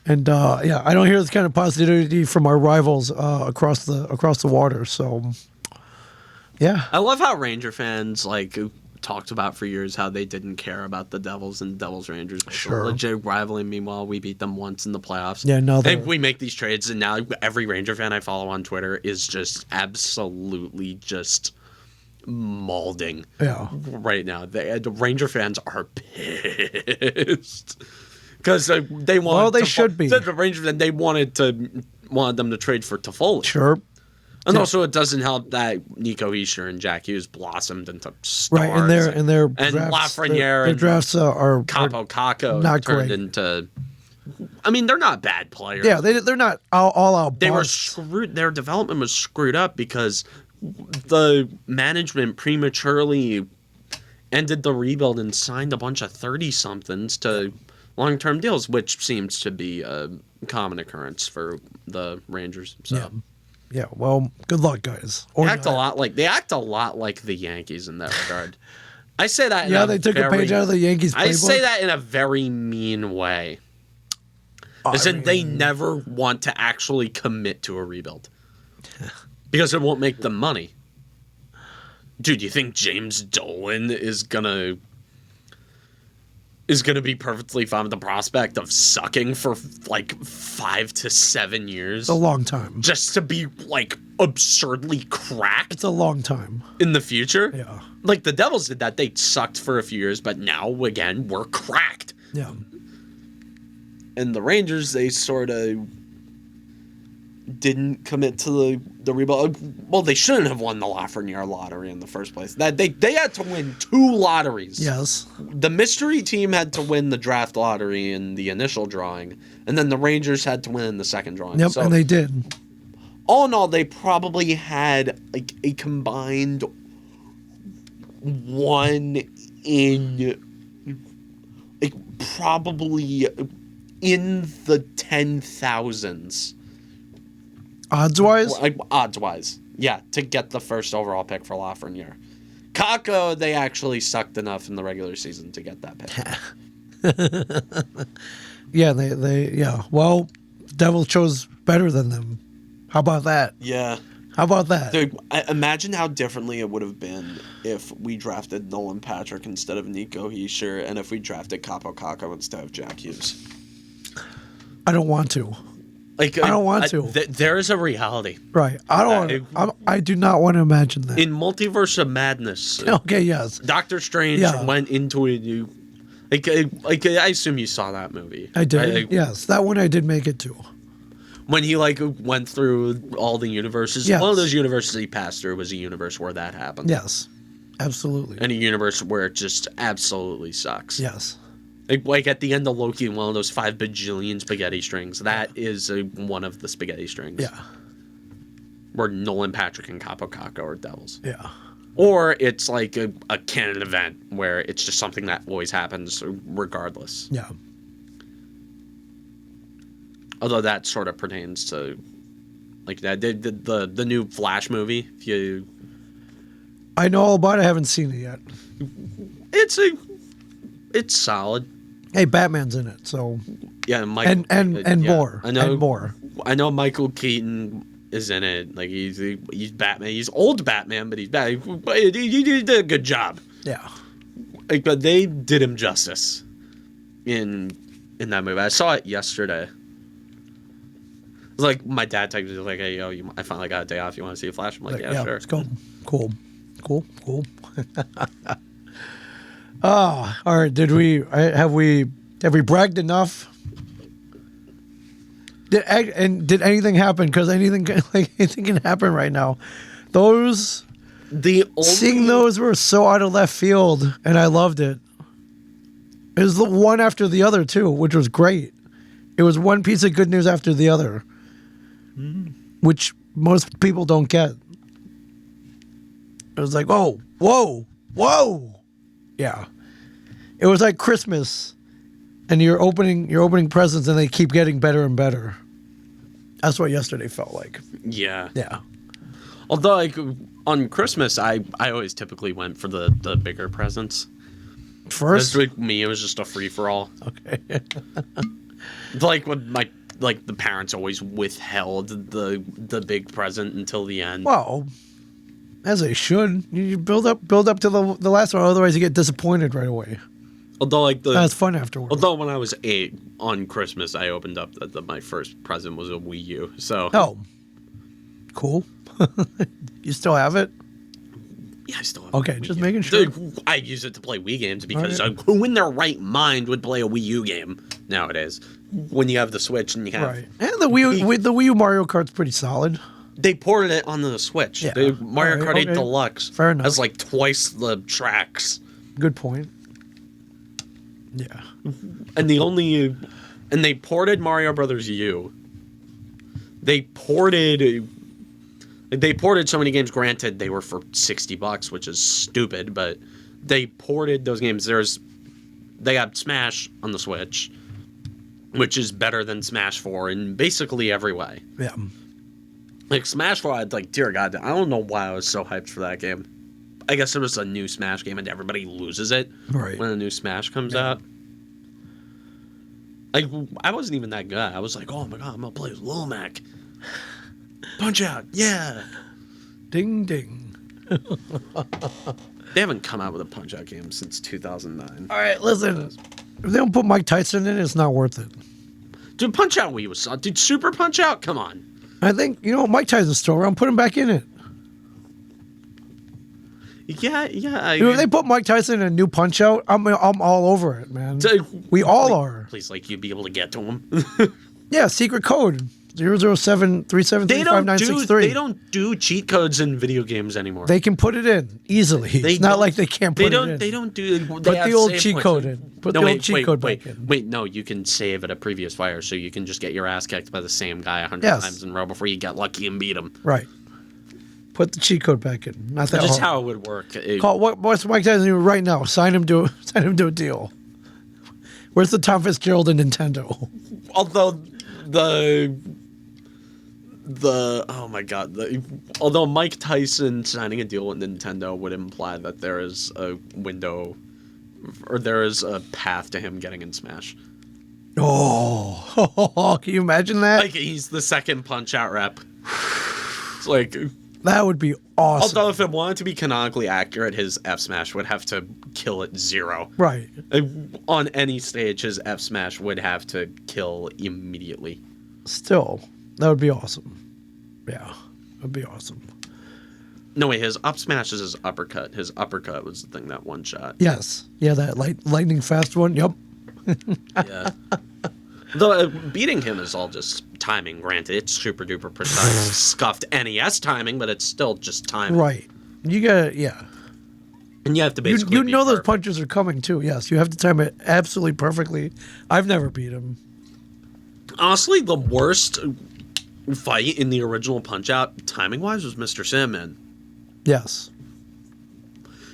And I don't hear this kind of positivity from our rivals across the water. So, yeah. I love how Ranger fans talked about for years how they didn't care about the Devils and Devils Rangers. Sure. Legit rivaling. Meanwhile, we beat them once in the playoffs. Yeah, no. And we make these trades, and now every Ranger fan I follow on Twitter is just absolutely just mauling. Yeah. Right now, the Ranger fans are pissed because they want. Well, they should be. The Rangers and they wanted them to trade for Toffoli. Sure. And also, it doesn't help that Nico Hischier and Jack Hughes blossomed into stars. Right, and their drafts, Lafreniere their drafts are Capo Caco not turned great. into. I mean, they're not bad players. Yeah, they're not all out. They were busts. screwed. Their development was screwed up because the management prematurely ended the rebuild and signed a bunch of 30-somethings to long-term deals, which seems to be a common occurrence for the Rangers. So. Yeah. Yeah, well, good luck, guys. They act a lot like the Yankees in that regard. I say that. They took a page out of the Yankees playbook. I say that in a very mean way. They never want to actually commit to a rebuild because it won't make them money. Dude, you think James Dolan is gonna be perfectly fine with the prospect of sucking for 5 to 7 years? It's a long time. Just to be absurdly cracked? It's a long time. In the future? Yeah. The Devils did that. They sucked for a few years, but now, again, we're cracked. Yeah. And the Rangers, they sort of didn't commit to the rebuild. Well, they shouldn't have won the Lafreniere lottery in the first place. They had to win 2 lotteries. Yes. The mystery team had to win the draft lottery in the initial drawing, and then the Rangers had to win in the second drawing. Yep, so, and they did. All in all, they probably had a combined 1 in probably in the 10,000s. Odds-wise? Odds-wise, yeah, to get the first overall pick for Lafreniere. Kako, they actually sucked enough in the regular season to get that pick. Yeah, yeah. Well, the Devils chose better than them. How about that? Yeah. How about that? Dude, imagine how differently it would have been if we drafted Nolan Patrick instead of Nico Hischier, and if we drafted Capo Caco instead of Jack Hughes. I don't want to. I don't want to. There is a reality. Right. I do not want to imagine that. In Multiverse of Madness. Okay, yes. Doctor Strange went into a new... I assume you saw that movie. I did. Yes, that one I did make it to. When he like went through all the universes, Yes. one of those universes he passed through was a universe where that happened. Yes, absolutely. And a universe where it just absolutely sucks. Yes. Like at the end of Loki, one of those 5 bajillion spaghetti strings. That is one of the spaghetti strings. Yeah. Where Nolan, Patrick, and Capo Caco are devils. Yeah. Or it's like a canon event where it's just something that always happens regardless. Yeah. Although that sort of pertains to like that the new Flash movie. If you, I know all about it. I haven't seen it yet. it's solid. Hey, Batman's in it, so Yeah, Michael, and yeah, more. I know, and more. I know Michael Keaton is in it. Like he's Batman. He's old Batman, but he's bad. But he did a good job. Yeah. Like, but they did him justice in that movie. I saw it yesterday. It was like my dad texted me like, "Hey, yo, I finally got a day off. You want to see a Flash?" I'm like, "Yeah, sure." Let's go. Cool. Oh, all right. Did we bragged enough? Did anything happen? Because anything can happen right now. Seeing those were so out of left field, and I loved it. It was the one after the other too, which was great. It was one piece of good news after the other, which most people don't get. It was like, whoa. Yeah. It was like Christmas, and you're opening presents, and they keep getting better and better. That's what yesterday felt like. Yeah. Yeah. Although, like, on Christmas, I always typically went for the bigger presents. First? Like me, it was just a free-for-all. Okay. Like, when the parents always withheld the big present until the end. Well, as they should. You build up to the last one, otherwise you get disappointed right away. Although, like, that's fun afterwards. Although, when I was 8, on Christmas, I opened up my first present was a Wii U, so... Oh. Cool. You still have it? Yeah, I still have Okay, it. just making sure. I use it to play Wii games because who in their right mind would play a Wii U game nowadays? When you have the Switch and you have... Right. And the Wii U Mario Kart's pretty solid. They ported it onto the Switch. Yeah. Mario Kart 8 Deluxe Fair enough. has like twice the tracks. Good point. Yeah. And they ported Mario Brothers U. They ported so many games. Granted, they were for $60, which is stupid, but they ported those games. They got Smash on the Switch, which is better than Smash 4 in basically every way. Yeah. Like Smash 4, I'd like, dear God, I don't know why I was so hyped for that game. I guess it was a new Smash game and everybody loses it when a new Smash comes out. Like, I wasn't even that good. I was like, oh my God, I'm going to play with Lil Mac. Punch Out, yeah. Ding, ding. They haven't come out with a Punch Out game since 2009. All right, listen. If they don't put Mike Tyson in it, it's not worth it. Dude, Punch Out Wii was solid. Dude, Super Punch Out, come on. I think, Mike Tyson's still around. Put him back in it. Yeah. If they put Mike Tyson in a new Punch Out, I'm all over it, man. We all are. Please, like, you'd be able to get to him. Yeah, secret code 007373593. They don't do cheat codes in video games anymore. They can put it in easily. It's not like they can't put it in. They don't do. Put the old cheat code in. Put the old cheat code back in. Wait, no, you can save at a previous fire, so you can just get your ass kicked by the same guy 100 times in a row before you get lucky and beat him. Right. Put the cheat code back in. Not that Just hard. how it would work. What's Mike Tyson doing right now? Sign him to a deal. Where's the Tom Fitzgerald in Nintendo? Although oh my God, although Mike Tyson signing a deal with Nintendo would imply that there is a window, or there is a path to him getting in Smash. Oh, can you imagine that? Like, he's the second Punch Out rep. It's like... That would be awesome. Although, if it wanted to be canonically accurate, his F Smash would have to kill at 0. Right. On any stage, his F Smash would have to kill immediately. Still, that would be awesome. Yeah, that would be awesome. No, wait, his up smash is his uppercut. His uppercut was the thing that one shot. Yes. Yeah, that lightning fast one. Yep. Yeah. Though beating him is all just timing. Granted, it's super duper precise, scuffed NES timing, but it's still just timing. Right. You got yeah. And you have to basically you know those perfect. Punches are coming too. Yes, you have to time it absolutely perfectly. I've never beat him. Honestly, the worst fight in the original Punch-Out, timing-wise, was Mr. Sandman. Yes.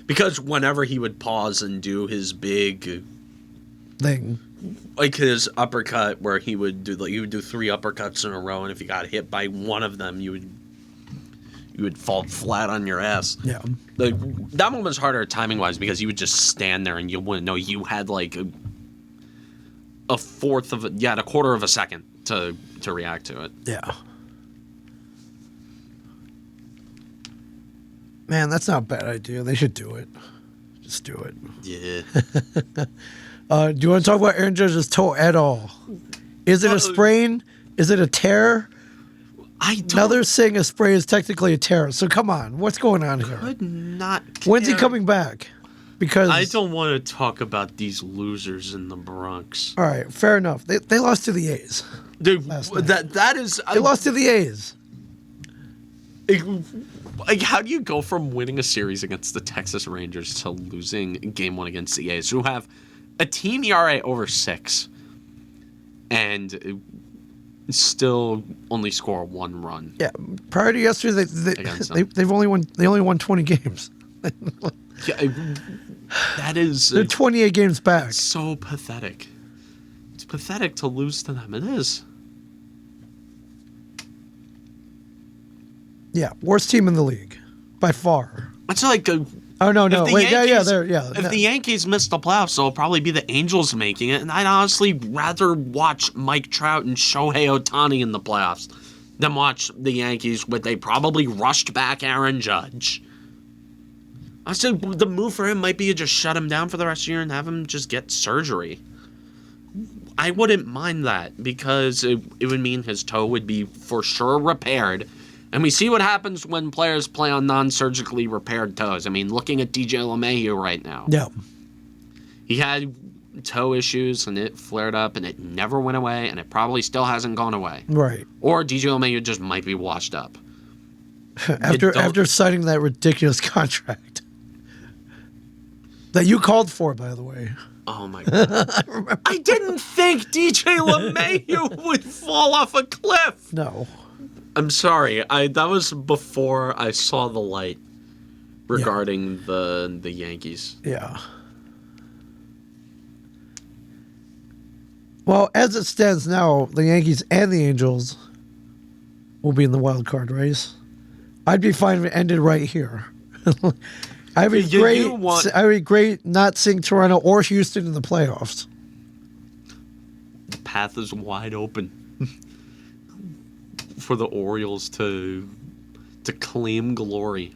Because whenever he would pause and do his big thing, like his uppercut, where he would do 3 uppercuts in a row, and if you got hit by one of them, you would fall flat on your ass. Yeah. Like, that one was harder timing-wise because you would just stand there and you wouldn't know. You had like a quarter of a second to react to it. Yeah. Man, that's not a bad idea. They should do it. Just do it. Yeah. Do you want to talk about Aaron Judge's toe at all? Is it a sprain? Is it a tear? I don't. Now they're saying a sprain is technically a tear. So come on, what's going on here? Could not care. When's he coming back? Because I don't want to talk about these losers in the Bronx. All right, fair enough. They lost to the A's. Dude, that is. They lost to the A's. Like, how do you go from winning a series against the Texas Rangers to losing Game 1 against the A's, who have a team ERA over 6, and still only score 1 run? Yeah, prior to yesterday, they only won 20 games. Yeah, that is. They're 28 games back. It's so pathetic. It's pathetic to lose to them. It is. Yeah, worst team in the league, by far. It's like oh no! Wait, If the Yankees miss the playoffs, it'll probably be the Angels making it, and I'd honestly rather watch Mike Trout and Shohei Ohtani in the playoffs than watch the Yankees with a probably rushed back Aaron Judge. I said the move for him might be to just shut him down for the rest of the year and have him just get surgery. I wouldn't mind that because it would mean his toe would be for sure repaired. And we see what happens when players play on non-surgically repaired toes. I mean, looking at DJ LeMahieu right now. Yeah. He had toe issues, and it flared up, and it never went away, and it probably still hasn't gone away. Right. Or DJ LeMahieu just might be washed up. after signing that ridiculous contract. That you called for, by the way. Oh, my God. I didn't think DJ LeMahieu would fall off a cliff. No. I'm sorry. That was before I saw the light regarding the Yankees. Yeah. Well, as it stands now, the Yankees and the Angels will be in the wild card race. I'd be fine if it ended right here. I'd be great not seeing Toronto or Houston in the playoffs. The path is wide open for the Orioles to claim glory.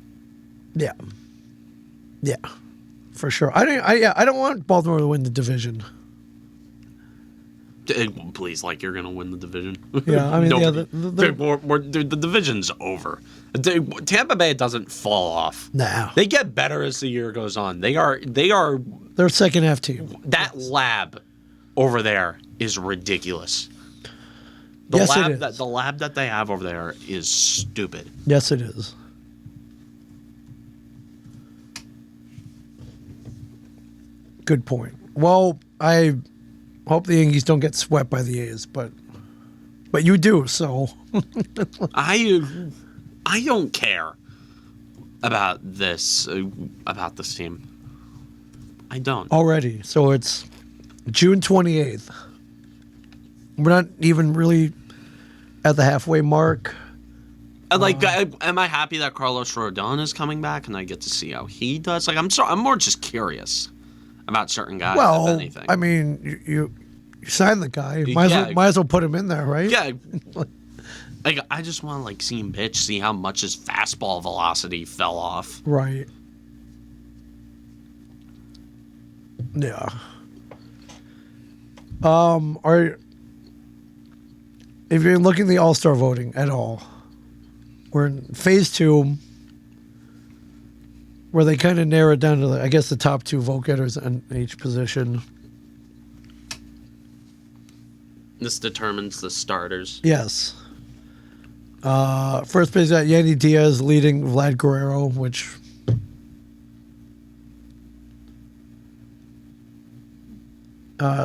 Yeah. Yeah. For sure. I don't want Baltimore to win the division. Please, like you're gonna win the division. Yeah, I mean, the division's over. Tampa Bay doesn't fall off. No, they get better as the year goes on. They're second half team. That lab over there is ridiculous. It is. The lab that they have over there is stupid. Yes, it is. Good point. Well, I hope the Yankees don't get swept by the A's, but you do, so. I don't care about this team. I don't. Already. So it's June 28th. We're not even really at the halfway mark. Am I happy that Carlos Rodon is coming back and I get to see how he does? Like, I'm more just curious about certain guys. Well, if anything. I mean, you signed the guy. Might as well put him in there, right? Yeah. Like, I just want to see him pitch, see how much his fastball velocity fell off. Right. Yeah. If you're looking at the All-Star voting at all, we're in phase 2, where they kind of narrow it down to, the top 2 vote getters in each position. This determines the starters. Yes. First base got Yandy Diaz leading Vlad Guerrero, which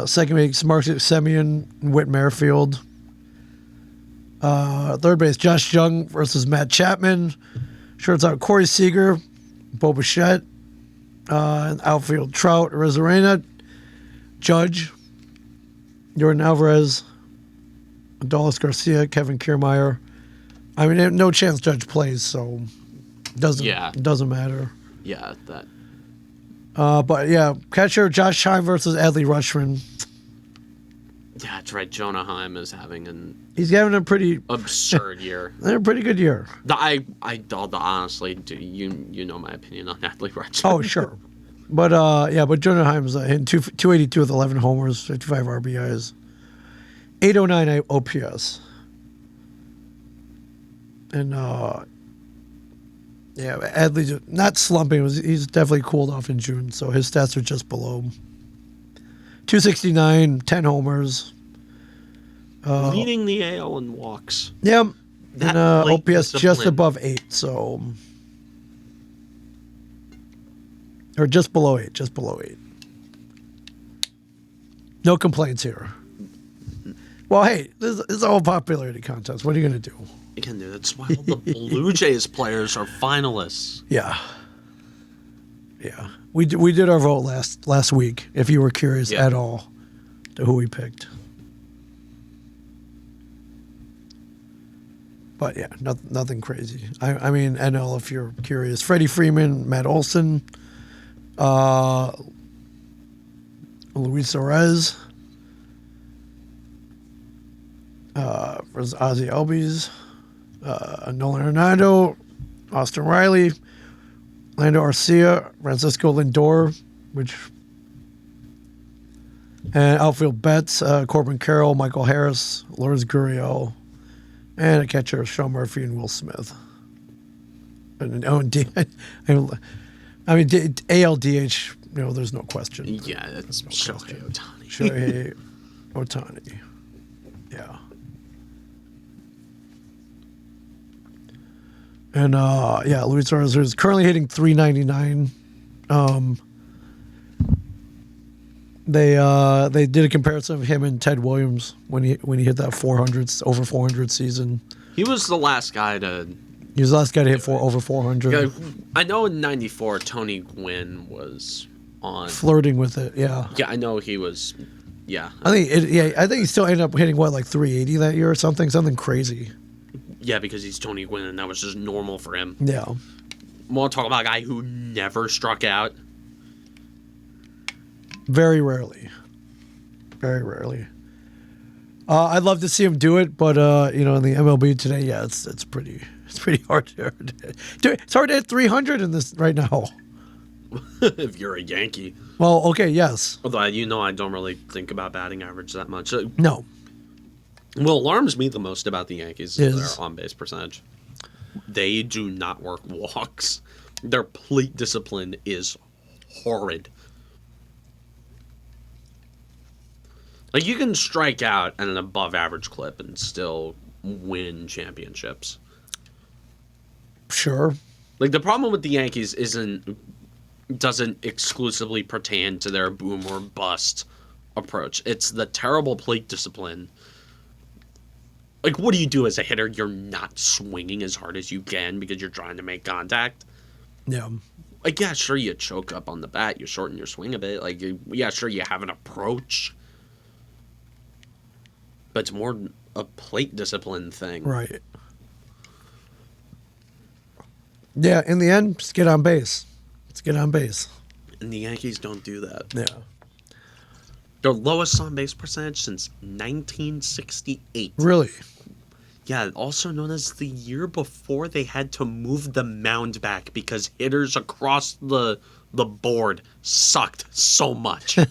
second base Marcus Semien and Whit Merrifield. Third base Josh Jung versus Matt Chapman. Shortstop Corey Seager, Bo Bichette. Outfield Trout, Arozarena, Judge, Jordan Alvarez, Adolis Garcia, Kevin Kiermaier. I mean, no chance Judge plays, so it doesn't matter. Yeah, that. But yeah, catcher Josh Heim versus Adley Rutschman. Yeah, that's right. Jonah Heim is he's having a pretty absurd year. A pretty good year. Honestly, you know my opinion on Adley Rutschman. Oh, sure. But but Jonah Heim's hitting 282 with 11 homers, 55 RBIs, 809 OPS. And Adley's not slumping. He's definitely cooled off in June, so his stats are just below 269, 10 homers. Leading the AL in walks. Yeah. And OPS just above 8, so. Or just below 8, No complaints here. Well, hey, this is a whole popularity contest. What are you going to do? You can do that. That's why all the Blue Jays players are finalists. Yeah. Yeah. We did our vote last week, if you were curious at all to who we picked. But yeah, nothing crazy. I mean, NL, if you're curious. Freddie Freeman, Matt Olson, Luis Suarez, versus Ozzie Albies, Nolan Hernando, Austin Riley, Lando Arcia, Francisco Lindor, and outfield Betts, Corbin Carroll, Michael Harris, Lourdes Gurriel, and a catcher Sean Murphy and Will Smith. And ALDH, there's no question. Yeah, that's Shohei Ohtani. Shohei Ohtani. Yeah. And Luis Suarez is currently hitting 399. They did a comparison of him and Ted Williams when he hit that over 400 season. He was the last guy to. He was the last guy to hit over 400. Yeah, I know in '94 Tony Gwynn was on flirting with it. Yeah. Yeah, I know he was. Yeah. I think he still ended up hitting like 380 that year or something crazy. Yeah, because he's Tony Gwynn and that was just normal for him. Yeah. Want to talk about a guy who never struck out? Very rarely. Very rarely. I'd love to see him do it, but in the MLB today, yeah, it's pretty hard to do. It's hard to hit 300 in this right now. If you're a Yankee. Well, okay, yes. Although I don't really think about batting average that much. No. What alarms me the most about the Yankees is their on-base percentage. They do not work walks. Their plate discipline is horrid. Like, you can strike out at an above-average clip and still win championships. Sure. Like, the problem with the Yankees doesn't exclusively pertain to their boom or bust approach. It's the terrible plate discipline. Like, what do you do as a hitter? You're not swinging as hard as you can because you're trying to make contact. Yeah. Like, yeah, sure, you choke up on the bat. You shorten your swing a bit. Like, yeah, sure, you have an approach. But it's more a plate discipline thing. Right. Yeah, in the end, just get on base. Let's get on base. And the Yankees don't do that. Yeah. Their lowest on-base percentage since 1968. Really? Yeah, also known as the year before they had to move the mound back because hitters across the board sucked so much. Yeah.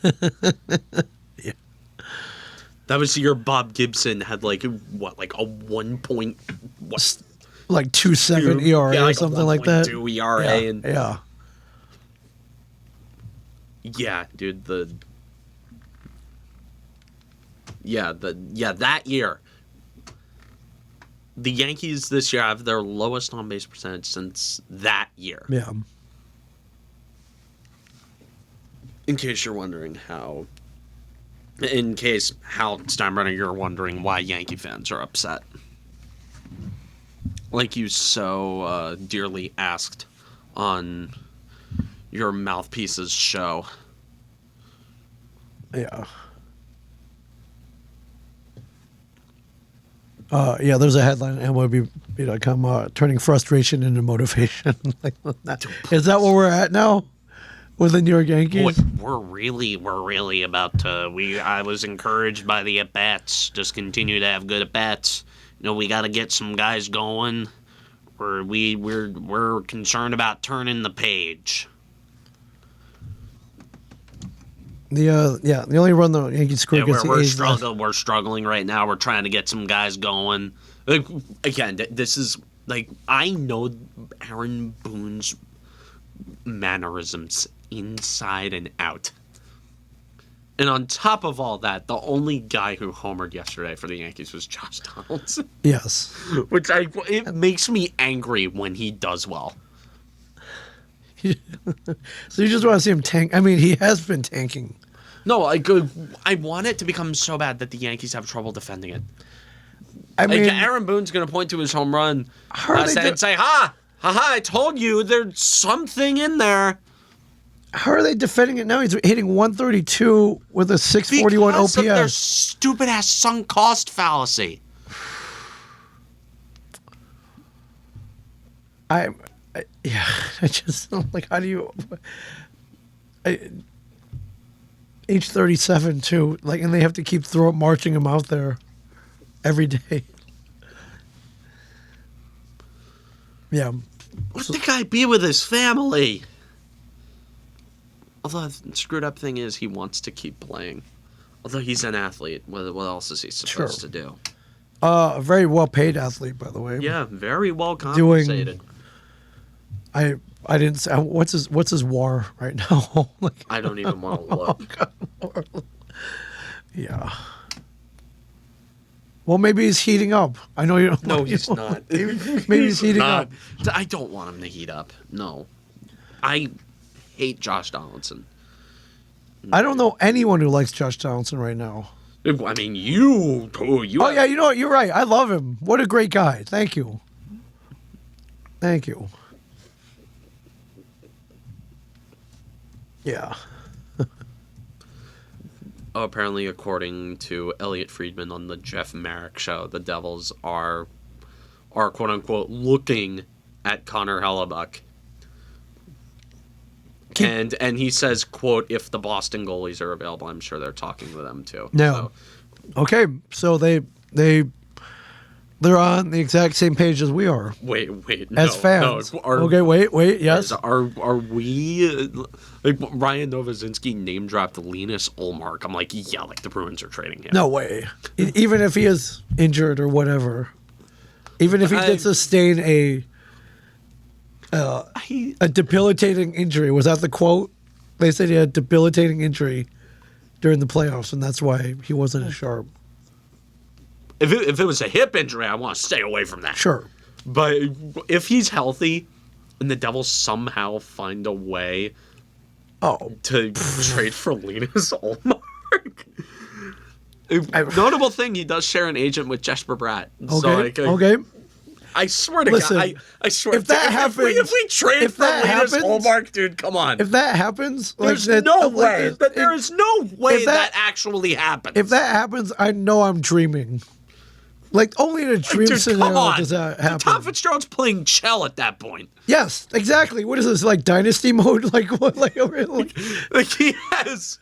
That was the year Bob Gibson had like a 1 point... What? Like 2-second ERA or something like that. 2 ERA. Yeah. Yeah, dude, that year. The Yankees this year have their lowest on-base percentage since that year. Yeah. In case you're wondering how Steinbrenner, you're wondering why Yankee fans are upset. Like you so dearly asked on your Mouthpieces show. Yeah. There's a headline at MLB.com, turning frustration into motivation. Is that where we're at now with the New York Yankees? We're really about to. I was encouraged by the at-bats. Just continue to have good at-bats. We got to get some guys going. We're concerned about turning the page. The only run the Yankees scored against the A's. We're struggling right now. We're trying to get some guys going. Again, this is I know Aaron Boone's mannerisms inside and out. And on top of all that, the only guy who homered yesterday for the Yankees was Josh Donaldson. Yes. Which it makes me angry when he does well. So you just want to see him tank? I mean, he has been tanking. No, I want it to become so bad that the Yankees have trouble defending it. I mean, Aaron Boone's going to point to his home run and say, ha, I told you there's something in there. How are they defending it now? He's hitting 132 with a 641 OPS. Because of their stupid-ass sunk cost fallacy. I just how do you? Age 37 too, and they have to keep marching him out there every day. Yeah. Let the guy be with his family. Although the screwed up thing is he wants to keep playing. Although he's an athlete, what else is he supposed to do? A very well paid athlete, by the way. Yeah, very well compensated. I didn't say what's his WAR right now. I don't even want to look. Yeah. Well, maybe he's heating up. I know you don't. No, he's not. Maybe he's heating up. I don't want him to heat up. No. I hate Josh Donaldson. I don't know anyone who likes Josh Donaldson right now. I mean, you. Oh, yeah, you know what? You're right. I love him. What a great guy. Thank you. Yeah. Apparently, according to Elliot Friedman on the Jeff Merrick show, the Devils are quote unquote looking at Connor Hellebuck. And he says, quote, if the Boston goalies are available, I'm sure they're talking to them too. No. So. Okay, so they're on the exact same page as we are. Wait, as fans. No, wait, yes. Are we Ryan Novozinski name dropped Linus Ullmark? I'm the Bruins are trading him. No way. Even if he is injured or whatever. Even if he did sustain a debilitating injury. Was that the quote? They said he had a debilitating injury during the playoffs, and that's why he wasn't as sharp. If it was a hip injury, I want to stay away from that. Sure. But if he's healthy and the Devils somehow find a way to trade for Linus Ullmark. Notable thing, he does share an agent with Jesper Bratt. Okay. Okay. I swear to God, I swear. If that happens, if we trade for Linus Ullmark, dude, come on. If that happens, there's no way. But there is no way that actually happens. If that happens, I know I'm dreaming. Only in a dream scenario does that happen. Tom Fitzgerald's playing Chell at that point. Yes, exactly. What is this, dynasty mode? What? He has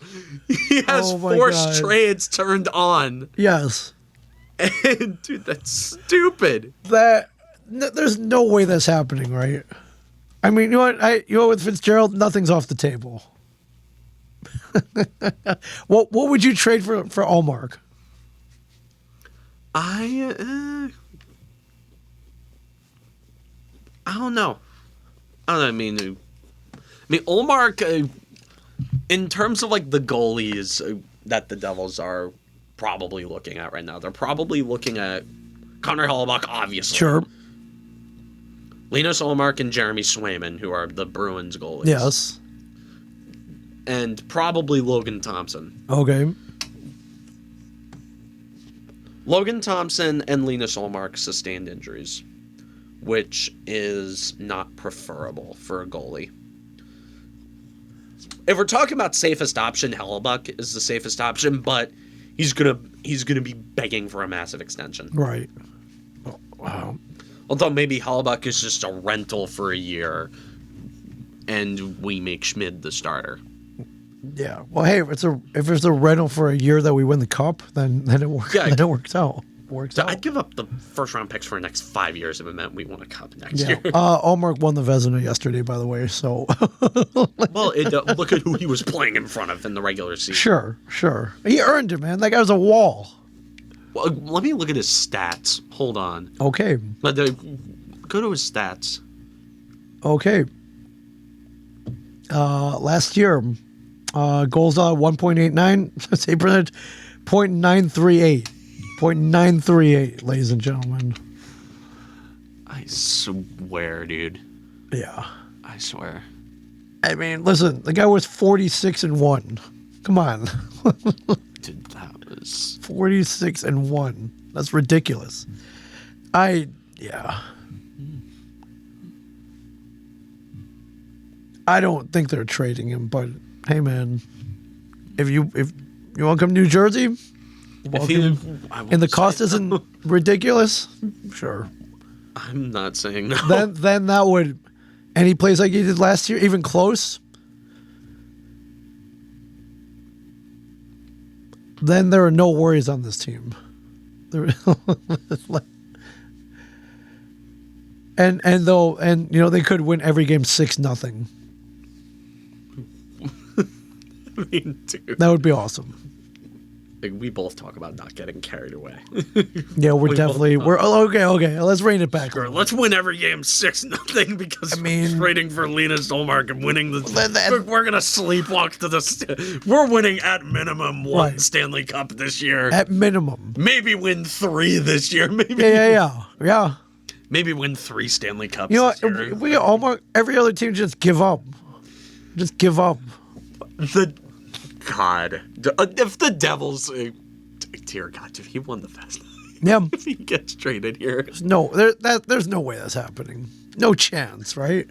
forced trades turned on. Yes. And dude, that's stupid. There's no way that's happening, right? I mean, you know what? With Fitzgerald, nothing's off the table. What would you trade for Ullmark? I don't know. I mean, Ullmark, in terms of the goalies that the Devils are probably looking at right now? They're probably looking at Connor Hellebuck, obviously. Sure. Linus Ullmark and Jeremy Swayman, who are the Bruins goalies. Yes. And probably Logan Thompson. Okay. Logan Thompson and Linus Ullmark sustained injuries, which is not preferable for a goalie. If we're talking about safest option, Hellebuck is the safest option, but he's gonna be begging for a massive extension. Right. Oh, wow. Although maybe Hellebuck is just a rental for a year, and we make Schmid the starter. Yeah. Well, hey, if it's a rental for a year that we win the cup, then it works. Yeah, then it works out. I'd give up the first round picks for the next 5 years if it meant we won a cup next year. Ullmark won the Vezina yesterday, by the way. So, well, look at who he was playing in front of in the regular season. Sure. He earned it, man. That guy was a wall. Well, let me look at his stats. Hold on. Okay. Go to his stats. Okay. Last year, goals 1.89, save percentage 0.938. 0.938, ladies and gentlemen. I swear, dude. Yeah. I swear. I mean, listen, the guy was 46-1. Come on. Dude, that was 46-1. That's ridiculous. Yeah. I don't think they're trading him, but hey, man, if you want to come to New Jersey, and the cost isn't ridiculous, sure. I'm not saying no. Then that would, and he plays like he did last year, even close. Then there are no worries on this team. And they could win every game 6-0. I mean, dude. That would be awesome. Like, we both talk about not getting carried away. Yeah, we're okay. Let's rein it back. Sure, let's win every game 6-0 because trading for Linus Ullmark and winning we're gonna sleepwalk to the. We're winning at minimum one Stanley Cup this year. At minimum, maybe win 3 this year. Maybe. Yeah. Maybe win 3 Stanley Cups. You know, this year. we almost every other team just give up. Just give up. If the Devils, dear God, if he won the Fest, if he gets traded here, there's no way that's happening. No chance, right?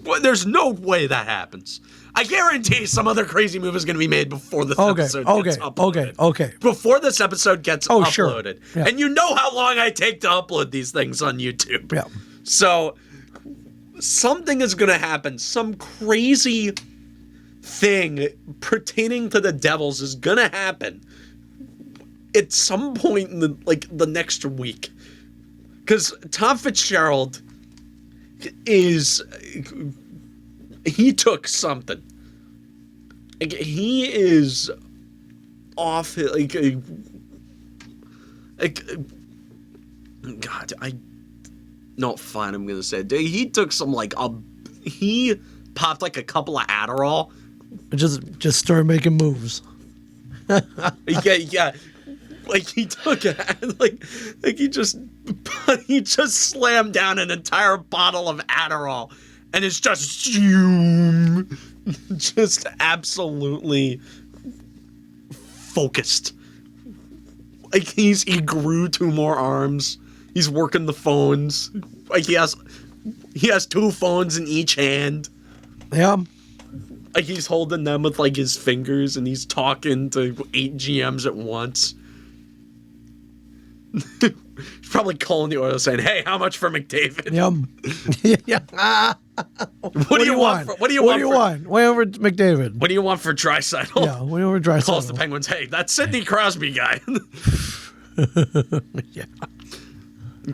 Well, there's no way that happens. I guarantee some other crazy move is going to be made before this episode gets uploaded. Okay. Before this episode gets uploaded. Sure. Yeah. And you know how long I take to upload these things on YouTube. Yeah. So something is going to happen. Some crazy thing pertaining to the Devils is going to happen at some point in the next week. Because Tom Fitzgerald he took something. Like, he is off. God, no, fine. I'm gonna say it. He took some he popped a couple of Adderall. Just started making moves. Yeah. He took it. He just slammed down an entire bottle of Adderall, and it's just absolutely focused. He grew 2 more arms. He's working the phones. He has 2 phones in each hand. Yeah. He's holding them with his fingers, and he's talking to 8 GMs at once. He's probably calling the Oilers saying, "Hey, how much for McDavid?" Yeah. What do you want? What do you want? Way over McDavid. What do you want for Draisaitl? Yeah, way over Draisaitl. Calls the Penguins. Hey, that Sidney Crosby guy. Yeah.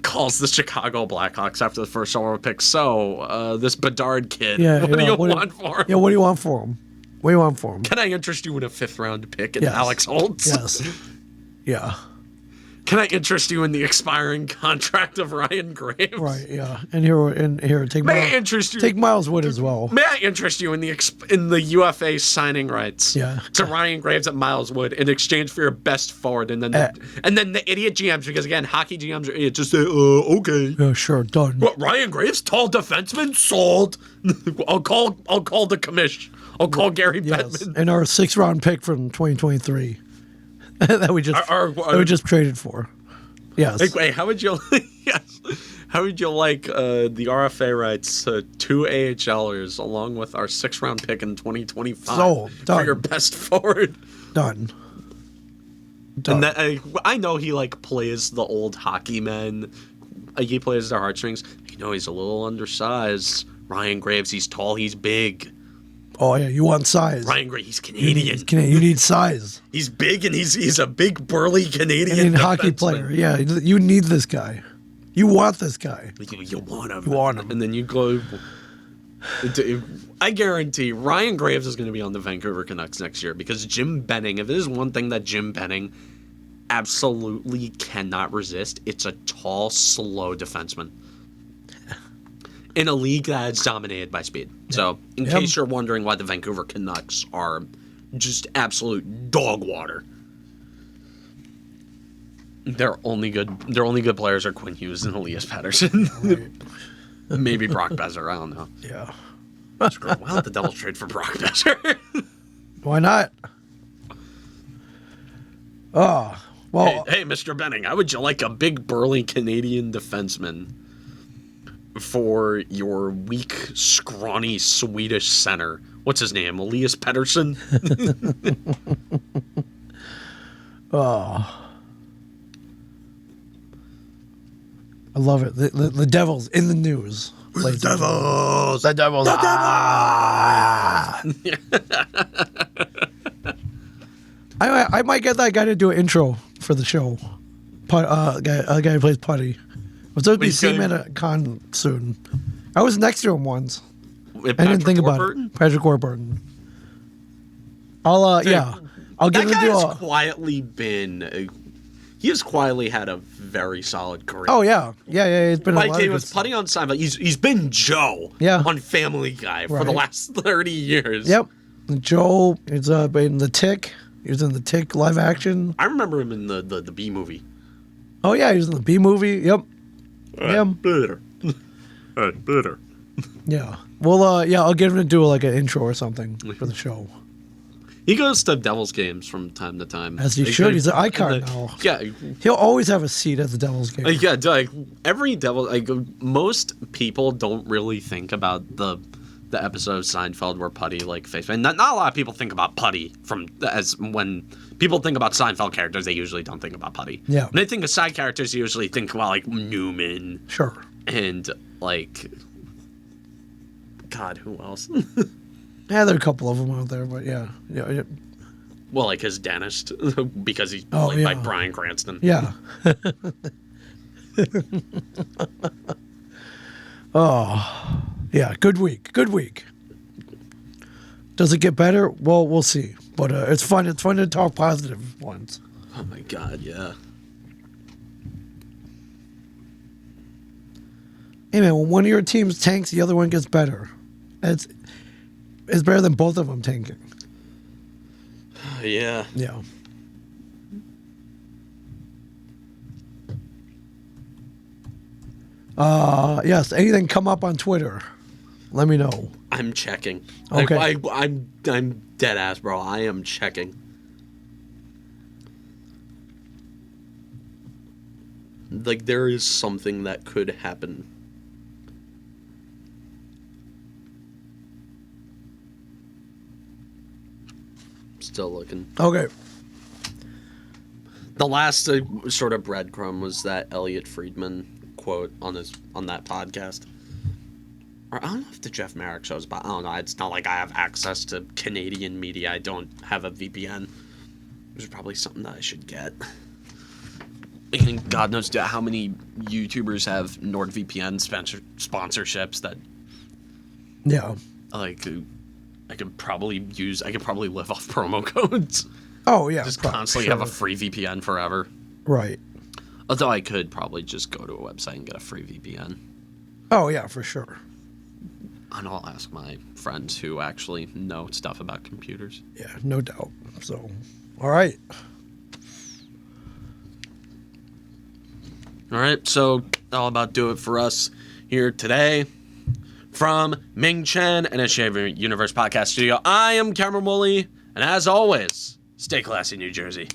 Calls the Chicago Blackhawks after the first overall pick. So, this Bedard kid. Yeah, what do you want for him? Yeah, what do you want for him? What do you want for him? Can I interest you in a 5th round pick in Alex Holtz? Yes. Yeah. Can I interest you in the expiring contract of Ryan Graves? Right, yeah. And here, take Miles Wood as well. May I interest you in the UFA signing rights? Yeah. To Ryan Graves at Miles Wood in exchange for your best forward, and then the idiot GMs, because again, hockey GMs are idiots, just say, okay. Yeah, sure, done. What, Ryan Graves, tall defenseman, sold. I'll call the commish. I'll call Gary Bettman. And our 6th round pick from 2023 that we just traded for. Yes. Wait, how would you? Yes. How would you like the RFA rights to 2 AHLers along with our 6th round pick in 2025 done. for your best forward? Done. And that, I know he plays the old hockey men. He plays the heartstrings. He's a little undersized. Ryan Graves, he's tall, he's big. Oh yeah, you want size. Ryan Graves, he's Canadian. You need size. He's big and he's a big burly Canadian hockey player. Yeah, you need this guy. You want this guy. You want him. You want him. And then you go. I guarantee Ryan Graves is going to be on the Vancouver Canucks next year, because Jim Benning, if there's one thing that Jim Benning absolutely cannot resist, it's a tall, slow defenseman in a league that is dominated by speed. Yeah. So, in case you're wondering why the Vancouver Canucks are just absolute dog water, their only good players are Quinn Hughes and Elias Pettersson. Right. Maybe Brock Besser. I don't know. Yeah. Why don't the Devils trade for Brock Besser? Why not? Oh, well. Hey, Mr. Benning, how would you like a big burly Canadian defenseman for your weak, scrawny Swedish center? What's his name? Elias Pettersson? Oh. I love it. The Devils in the news. The Devils! The Devils! I might get that guy to do an intro for the show. A guy who plays putty. I'm supposed to be seeing him at a con soon. I was next to him once. I didn't think about it. Patrick Warburton. I'll give him that guy has quietly been. He has quietly had a very solid career. Oh yeah. He's been he was putting on Seinfeld. He's been Joe on Family Guy for the last 30 years. Yep. Joe is in The Tick. He was in The Tick live action. I remember him in the B movie. Oh yeah, he was in the B movie. Yep. Better. Yeah. Well, I'll get him to do an intro or something for the show. He goes to Devils games from time to time. As he should. He's an icon now. Yeah. He'll always have a seat at the Devils game. Yeah, every Devil... most people don't really think about the episode of Seinfeld where Putty face... And not a lot of people think about Putty as when people think about Seinfeld characters, they usually don't think about Putty. Yeah. When they think of side characters, they usually think about Newman. Sure. And God, who else? Yeah, there are a couple of them out there, but yeah. Well, his dentist, because he's played by Bryan Cranston. Yeah. Oh, yeah. Good week. Does it get better? Well, we'll see. But it's fun. It's fun to talk positive ones. Oh my God, yeah. Hey man, when one of your teams tanks, the other one gets better. It's better than both of them tanking. Yeah. Yeah. Yes. Anything come up on Twitter? Let me know. I'm checking. Okay. I'm dead ass, bro. I am checking. There is something that could happen. Still looking. Okay. The last sort of breadcrumb was that Elliot Friedman quote on that podcast. Or I don't know if the Jeff Merrick shows, but I don't know. It's not like I have access to Canadian media. I don't have a VPN. There's probably something that I should get. And God knows how many YouTubers have NordVPN sponsorships that. Yeah. I could probably live off promo codes. Oh yeah. Just constantly have a free VPN forever. Right. Although I could probably just go to a website and get a free VPN. Oh, yeah, for sure. And I'll ask my friends who actually know stuff about computers. Yeah, no doubt. So, all right. All right, so that'll about do it for us here today. From Ming Chen and a Shaver Universe Podcast Studio, I am Cameron Woolley, and as always, stay classy, New Jersey.